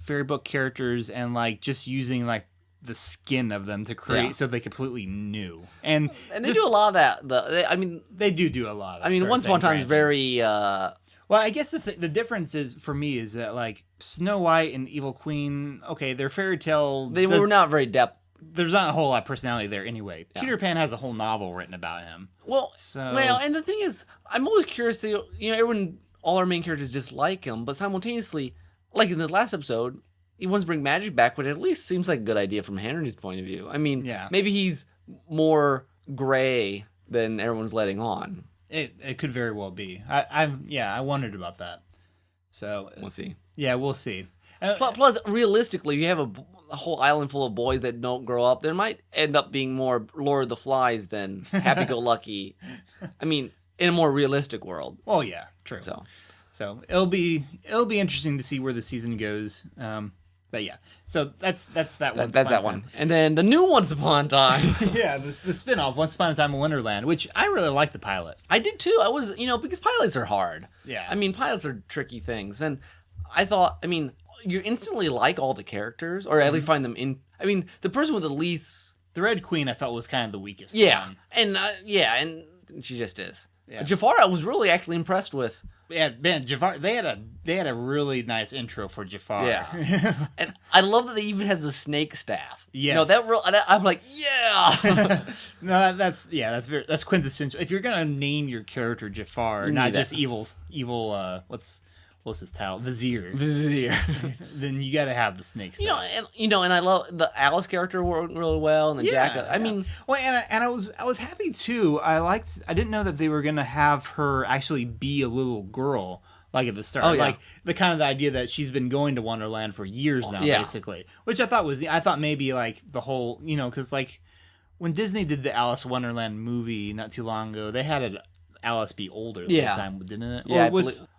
fairy book characters and like just using like the skin of them to create something completely new. And they do a lot of that. They do a lot of that. I mean, Once Upon a Time is very... Well, I guess the difference is, for me, is that like Snow White and Evil Queen, okay, they're fairy tale. They were not very depth. There's not a whole lot of personality there anyway. Yeah. Peter Pan has a whole novel written about him. Well, and the thing is, I'm always curious to, all our main characters dislike him, but simultaneously, like in the last episode, he wants to bring magic back, but it at least seems like a good idea from Henry's point of view. I mean, maybe he's more gray than everyone's letting on. It could very well be. I wondered about that. So we'll see. Yeah, we'll see. Plus, realistically, you have a whole island full of boys that don't grow up. There might end up being more Lord of the Flies than Happy-Go-Lucky. I mean, in a more realistic world. Oh yeah, true. So it'll be interesting to see where the season goes. But yeah, so that's that one. That's that one. And then the new Once Upon a Time. Yeah, the spin-off, Once Upon a Time in Wonderland, which I really liked the pilot. I did too. I was, because pilots are hard. Yeah. I mean, pilots are tricky things. And I thought, you instantly like all the characters, or at least find them in... I mean, the person with the least... The Red Queen, I felt, was kind of the weakest. Yeah, one. and she just is. Yeah. Jafar, I was really actually impressed with. Yeah, man, Jafar. They had a really nice intro for Jafar. Yeah, and I love that they even has the snake staff. Yes. I'm like, yeah. No, that's quintessential. If you're gonna name your character Jafar, not just evil. What's his title? Vizier. Then you got to have the snake stuff. And I love the Alice character worked really well, and the Jack. I mean, well, and I was happy too. I didn't know that they were gonna have her actually be a little girl. Like at the start, like the idea that she's been going to Wonderland for years now, basically. Which I thought maybe like the whole, because like when Disney did the Alice Wonderland movie not too long ago, they had Alice be older the whole time, didn't it? Yeah,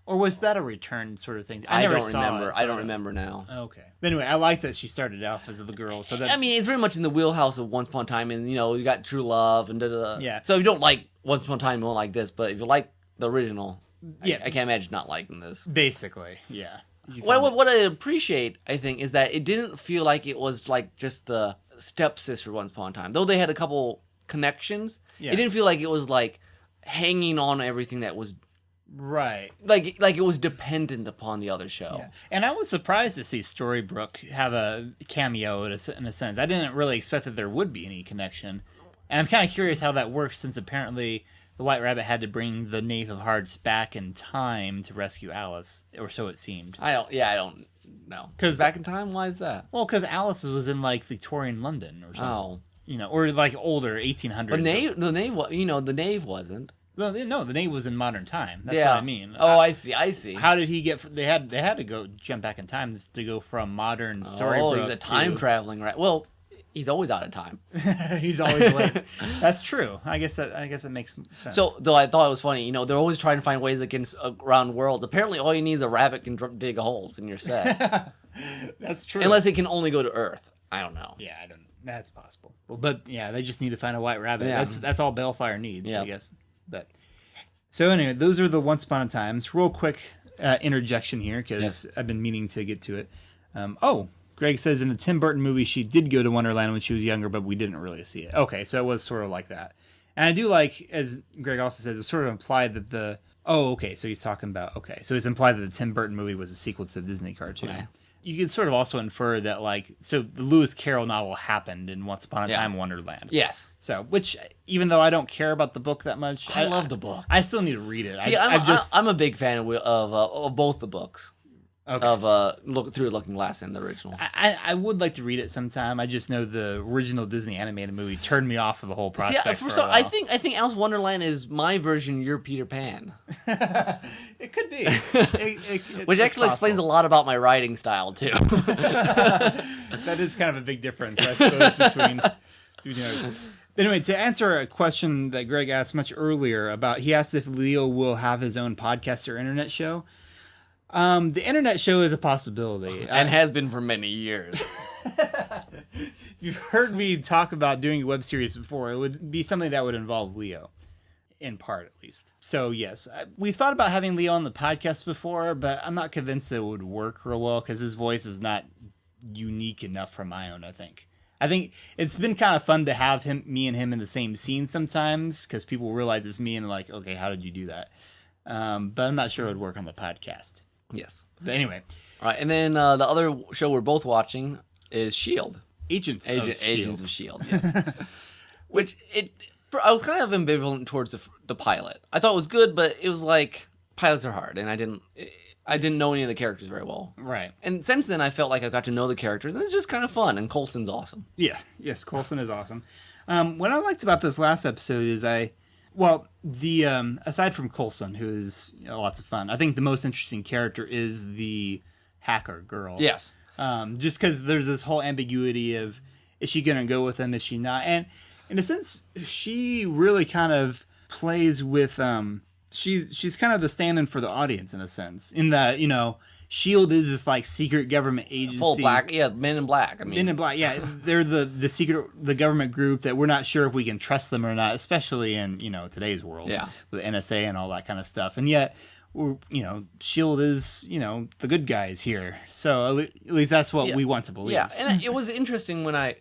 or was that a return sort of thing? I don't remember. I don't remember now. Okay. But anyway, I like that she started off as the girl. So that it's very much in the wheelhouse of Once Upon a Time, and you got True Love and da-da-da. Yeah. So if you don't like Once Upon a Time, you won't like this. But if you like the original, I can't imagine not liking this. Basically, yeah. What I appreciate, I think, is that it didn't feel like it was like just the stepsister Once Upon a Time. Though they had a couple connections, it didn't feel like it was like hanging on everything that was right, like it was dependent upon the other show. Yeah. And I was surprised to see Storybrooke have a cameo in a sense. I didn't really expect that there would be any connection, and I'm kind of curious how that works, since apparently the White Rabbit had to bring the Knave of Hearts back in time to rescue Alice, or so it seemed. I don't know. 'Cause- back in time, why is that? Well, because Alice was in like Victorian London or something. Oh, Or like older 1800s. but the knave wasn't. No, the Knave was in modern time. That's yeah. what I mean. Oh, I see. How did he get? They had to go jump back in time to go from modern Storybrooke. He's a time traveling, right? Well, he's always out of time. He's always late. That's true. I guess it makes sense. So, though I thought it was funny, they're always trying to find ways that can around world. Apparently, all you need is a rabbit can dig holes in your set. That's true. Unless it can only go to Earth. I don't know. Yeah, I don't. That's possible. But yeah, they just need to find a White Rabbit. Yeah. That's all Balefire needs, Yeah. I guess. But so anyway, those are the Once Upon a Times. Real quick interjection here because I've been meaning to get to it. Greg says in the Tim Burton movie she did go to Wonderland when she was younger, but we didn't really see it. Okay, so it was sort of like that. And I do like, as Greg also says, it's sort of implied that so he's talking about, so it's implied that the Tim Burton movie was a sequel to the Disney cartoon. Okay. You can sort of also infer that, so the Lewis Carroll novel happened in Once Upon a Time Wonderland. Yes. So, which, even though I don't care about the book that much, I love the book. I still need to read it. See, I'm a big fan of both the books. Okay. Of Through Looking Glass and the original. I would like to read it sometime. I just know the original Disney animated movie turned me off of the whole prospect. I think Alice in Wonderland is my version. You're Peter Pan. It could be. Which actually explains a lot about my writing style too. That is kind of a big difference, I suppose, between others. Anyway, to answer a question that Greg asked much earlier about, he asked if Leo will have his own podcast or internet show. The internet show is a possibility. And has been for many years. You've heard me talk about doing a web series before. It would be something that would involve Leo, in part at least. So yes, we've thought about having Leo on the podcast before, but I'm not convinced that it would work real well because his voice is not unique enough for my own, I think it's been kind of fun to have me and him in the same scene sometimes because people realize it's me and like, okay, how did you do that? But I'm not sure it would work on the podcast. Yes. But anyway. All right, and then the other show we're both watching is S.H.I.E.L.D. Agents of S.H.I.E.L.D., yes. Which, I was kind of ambivalent towards the pilot. I thought it was good, but it was like, pilots are hard, and I didn't know any of the characters very well. Right. And since then, I felt like I got to know the characters, and it's just kind of fun, and Coulson's awesome. Yeah, yes, Coulson is awesome. What I liked about this last episode is aside from Coulson, who is lots of fun, I think the most interesting character is the hacker girl. Yes. Just because there's this whole ambiguity of, is she going to go with him, is she not? And in a sense, she really kind of plays with, she's kind of the stand-in for the audience in a sense, in that, S.H.I.E.L.D. is this like secret government agency. Full black, Men in Black. Men in Black, yeah. They're the government group that we're not sure if we can trust them or not, especially in, today's world. Yeah. With NSA and all that kind of stuff. And yet, S.H.I.E.L.D. is, the good guys here. So at least that's what we want to believe. Yeah, and it was interesting when I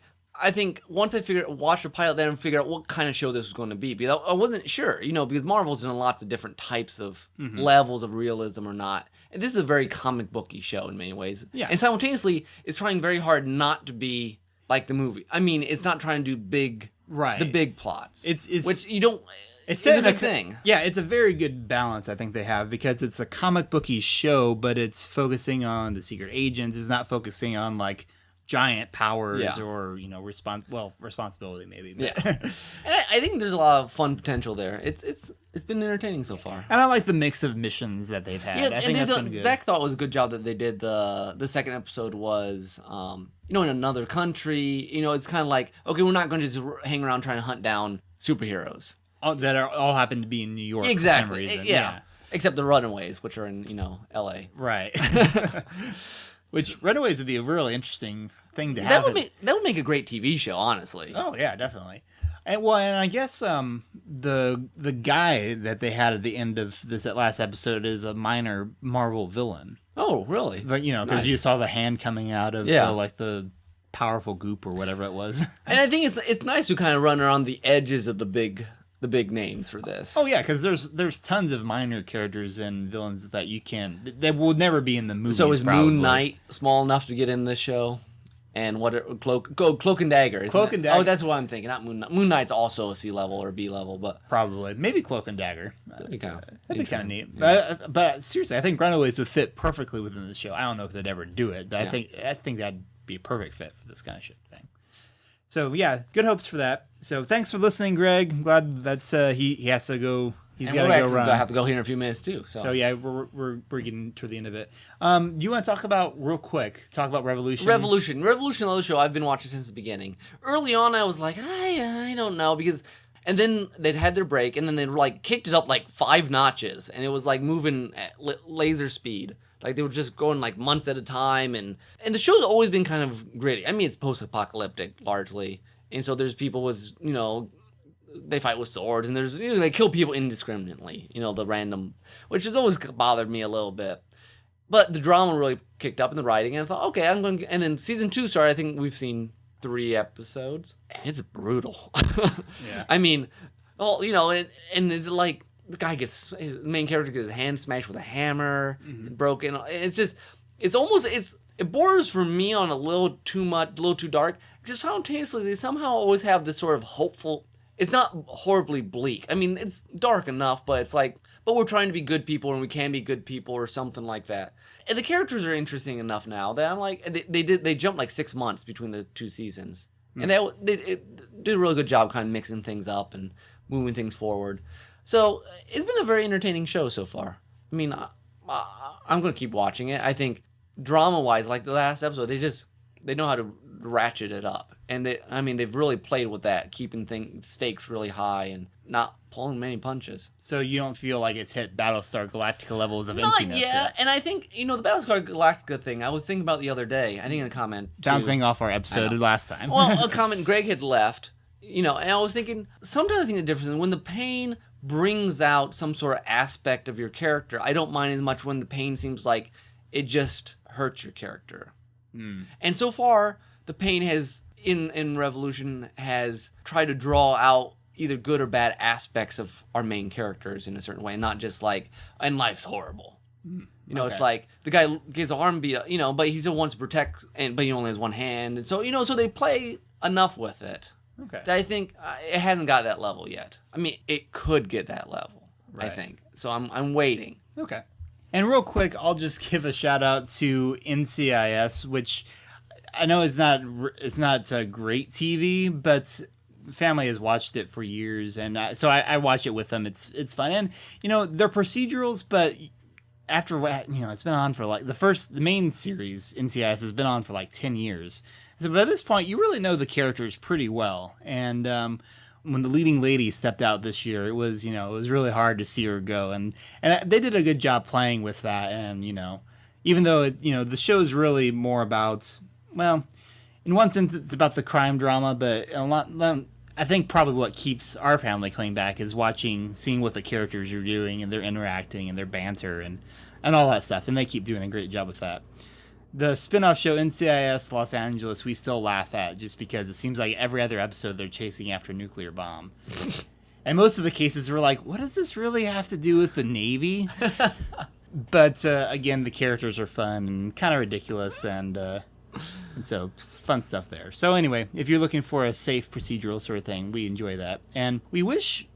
think once I watched the pilot, then figured out what kind of show this was going to be. Because I wasn't sure, because Marvel's done lots of different types of levels of realism or not. And this is a very comic booky show in many ways. Yeah. And simultaneously, it's trying very hard not to be like the movie. I mean, it's not trying to do the big plots. It's which you don't. It's a good thing. Yeah, it's a very good balance, I think they have, because it's a comic booky show, but it's focusing on the secret agents. It's not focusing on like giant powers or responsibility maybe. But. Yeah, and I think there's a lot of fun potential there. It's been entertaining so far. And I like the mix of missions that they've had. I think that's been good. Zach thought it was a good job that they did. The second episode was in another country. It's kind of like, okay, we're not going to just hang around trying to hunt down superheroes that all happen to be in New York exactly. for some reason. Yeah. Except the Runaways, which are in L.A. Right. Which Runaways would be a really interesting thing to have. That would make a great TV show, honestly. Oh yeah, definitely. And I guess the guy that they had at the end of this last episode is a minor Marvel villain. Oh, really? But because Nice. you saw the hand coming out of the powerful goop or whatever it was. And I think it's nice to kind of run around the edges of the big names for this. Oh yeah, because there's tons of minor characters and villains that will never be in the movies. So is probably. Moon Knight small enough to get in this show? and Cloak and Dagger. Cloak and Dagger. Oh, that's what I'm thinking. Not Moon Knight. Moon Knight's also a C level or B level, but Probably. Maybe Cloak and Dagger. that'd be kind That'd be neat. But seriously, I think Runaways would fit perfectly within the show. I don't know if they'd ever do it, but I think that'd be a perfect fit for this kind of shit thing. So yeah, good hopes for that. So thanks for listening, Greg. I'm glad that's he has to go. He's got to go run. I have to go here in a few minutes too. So yeah, we're getting to the end of it. You want to talk about Revolution? Revolution, another show I've been watching since the beginning. Early on, I was like, I don't know, and then they'd had their break, and then they like kicked it up like 5 notches, and it was like moving at laser speed. Like they were just going like months at a time, and the show's always been kind of gritty. I mean, it's post-apocalyptic largely, and so there's people with they fight with swords, and there's they kill people indiscriminately. The random, which has always bothered me a little bit. But the drama really kicked up in the writing, and I thought, okay, I'm going. And then season 2 started. I think we've seen 3 episodes, and it's brutal. Yeah. I mean, and it's like the guy the main character gets his hand smashed with a hammer, broken. It's just, it borders for me on a little too much, a little too dark. Just simultaneously, they somehow always have this sort of hopeful. It's not horribly bleak. I mean, it's dark enough, but it's like, but we're trying to be good people, and we can be good people, or something like that. And the characters are interesting enough now that I'm like, they jumped like 6 months between the 2 seasons, and they did a really good job kind of mixing things up and moving things forward. So it's been a very entertaining show so far. I mean, I'm going to keep watching it. I think drama-wise, like the last episode, they know how to ratchet it up. And they've really played with that, keeping stakes really high and not pulling many punches. So you don't feel like it's hit Battlestar Galactica levels of Not emptiness yet. And I think, the Battlestar Galactica thing, I was thinking about the other day, I think in the comment, bouncing off our episode last time. Well, a comment, Greg had left, and I was thinking, sometimes I think the difference is when the pain brings out some sort of aspect of your character, I don't mind as much when the pain seems like it just hurts your character. And so far, the pain has, in Revolution, has tried to draw out either good or bad aspects of our main characters in a certain way, and not just like, and life's horrible. It's like the guy gets his arm beat up, but he still wants to protect, but he only has one hand. And so, so they play enough with it. Okay. That I think it hasn't got that level yet. I mean, it could get that level, right. I think. So I'm waiting. Okay. And real quick, I'll just give a shout out to NCIS, which I know it's not great TV, but family has watched it for years, and so I watch it with them. It's fun, and they're procedurals, but after it's been on for like the main series NCIS has been on for like 10 years. So by this point, you really know the characters pretty well, and when the leading lady stepped out this year, it was really hard to see her go, and they did a good job playing with that, and even though the show's really more about, well, in one sense it's about the crime drama, but I think probably what keeps our family coming back is seeing what the characters are doing, and they're interacting, and their banter, and all that stuff, and they keep doing a great job with that. The spin-off show NCIS Los Angeles, we still laugh at just because it seems like every other episode they're chasing after a nuclear bomb. And most of the cases we're like, what does this really have to do with the Navy? But again, the characters are fun and kind of ridiculous, and so fun stuff there. So anyway, if you're looking for a safe procedural sort of thing, we enjoy that. And we wish,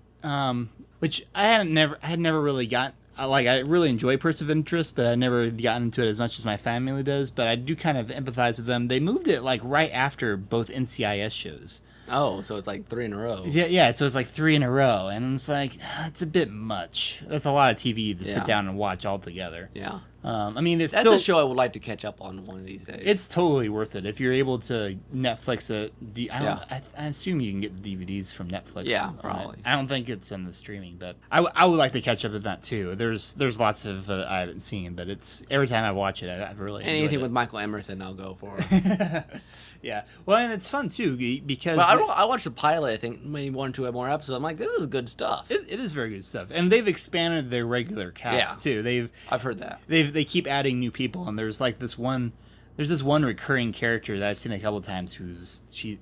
which I had never really got. I really enjoy Person of Interest, but I never gotten into it as much as my family does. But I do kind of empathize with them. They moved it like right after both NCIS shows. Oh, so it's like 3 in a row. Yeah. So it's like 3 in a row, and it's like it's a bit much. That's a lot of TV to sit down and watch all together. Yeah. I mean, that's a show I would like to catch up on one of these days. It's totally worth it if you're able to Netflix it. I assume you can get DVDs from Netflix. Yeah, probably. I don't think it's in the streaming, but I would like to catch up with that too. There's lots of I haven't seen, but it's every time I watch it, I've really enjoyed anything it. with Michael Emerson, I'll go for. Yeah, well, and it's fun too because. Well, I watched the pilot. I think maybe 1 or 2 more episodes. I'm like, this is good stuff. It is very good stuff, and they've expanded their regular cast too. I've heard that they keep adding new people, and there's like this one There's this one recurring character that I've seen a couple times who's she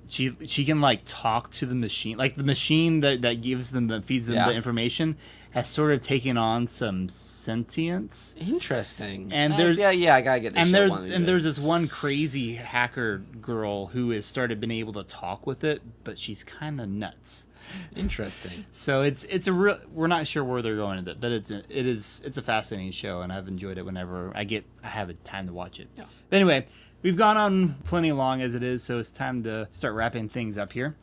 can like talk to the machine, like the machine that gives them feeds them the information has sort of taken on some sentience. Interesting. And there's I gotta get this. There's this one crazy hacker girl who has been able to talk with it, but she's kind of nuts. Interesting. So it's a real. We're not sure where they're going with it, but it's a fascinating show, and I've enjoyed it whenever I have time to watch it. Yeah. But anyway, we've gone on plenty long as it is, so it's time to start wrapping things up here.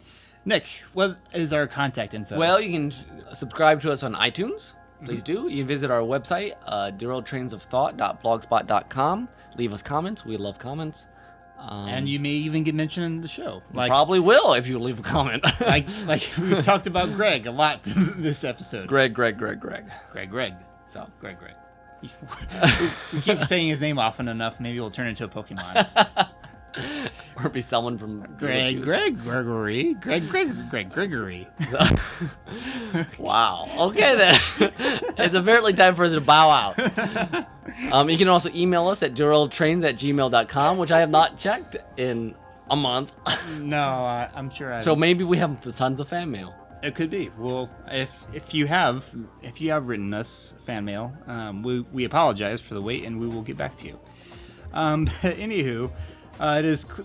Nick, what is our contact info? Well, you can subscribe to us on iTunes. Please do. You can visit our website, derailledtrainsofthought.blogspot.com. Leave us comments. We love comments. And you may even get mentioned in the show. Probably will if you leave a comment. like we talked about Greg a lot this episode. Greg. So Greg. We keep saying his name often enough. Maybe we'll turn into a Pokemon. Or be someone from Gregory. Wow. Okay then. It's apparently time for us to bow out. You can also email us at derailedtrains@gmail.com, which I have not checked in a month. No, I'm sure. So maybe we have tons of fan mail. It could be. Well, if you have written us fan mail, we apologize for the wait, and we will get back to you. But anywho,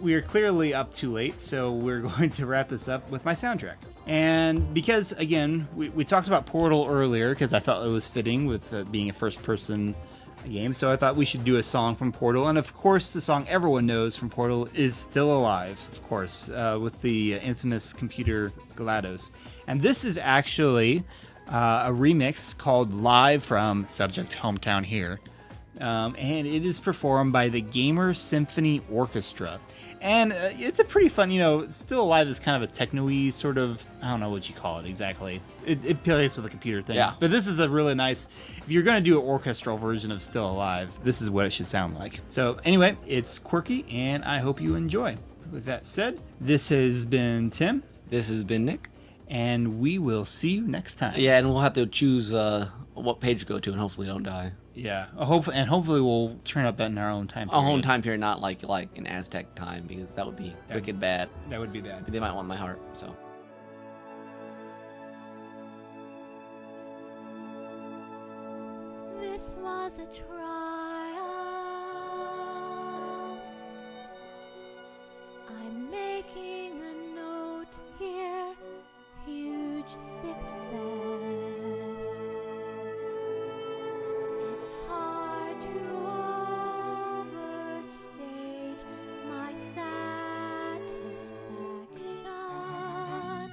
we are clearly up too late, so we're going to wrap this up with my soundtrack. And because again, we talked about Portal earlier, because I felt it was fitting with being a first-person game, so I thought we should do a song from Portal. And of course, the song everyone knows from Portal is Still Alive, of course, with the infamous computer GLaDOS. And this is actually a remix called Live from Subject Hometown Here. And it is performed by the Gamer Symphony Orchestra. And it's a pretty fun, Still Alive is kind of a techno-y sort of, I don't know what you call it exactly. It plays with a computer thing. Yeah. But this is a really nice, if you're going to do an orchestral version of Still Alive, this is what it should sound like. So anyway, it's quirky, and I hope you enjoy. With that said, this has been Tim. This has been Nick. And we will see you next time. Yeah, and we'll have to choose what page to go to, and hopefully don't die. Yeah, hopefully we'll turn up in our own time period. Our own time period, not like an Aztec time, because that would be wicked bad. That would be bad. They might want my heart, so. This was a trial. I'm making a note here. Huge success. It's hard to overstate my satisfaction.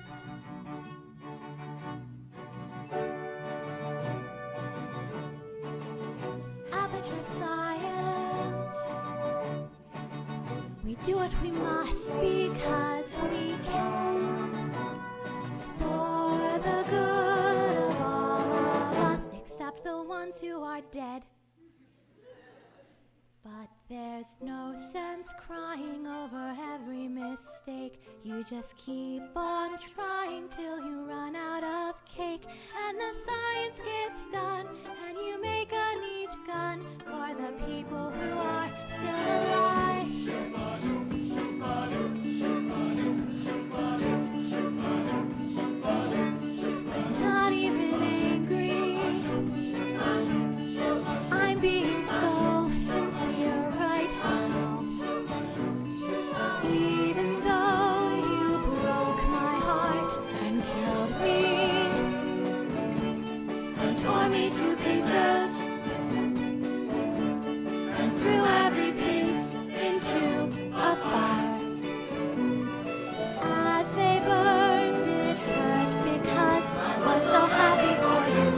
Aperture science. We do what we must because we can. For the good of all of us, except the ones who are dead. But there's no sense crying over every mistake. You just keep on trying till you run out of cake. And the science gets done, and you make a neat gun for the people who are still alive. Not even angry. I'm being so sincere right now. Even though you broke my heart and killed me and tore me to pieces and threw every piece into a fire. As they burned, it hurt because I was so happy for you.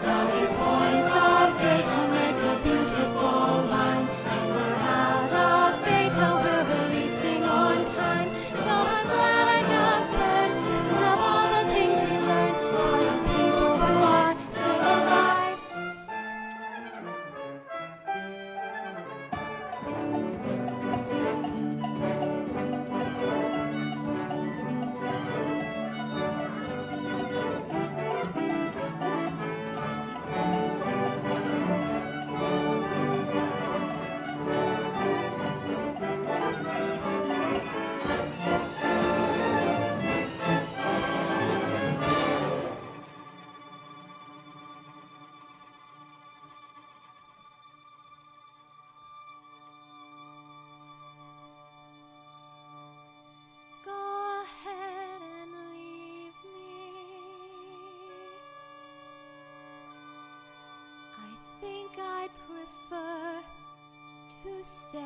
All these boys of data make a beautiful line, and we're out of beta, we're releasing on time. So I'm glad I got burned, and of all the things we learned, for the people who are still alive. say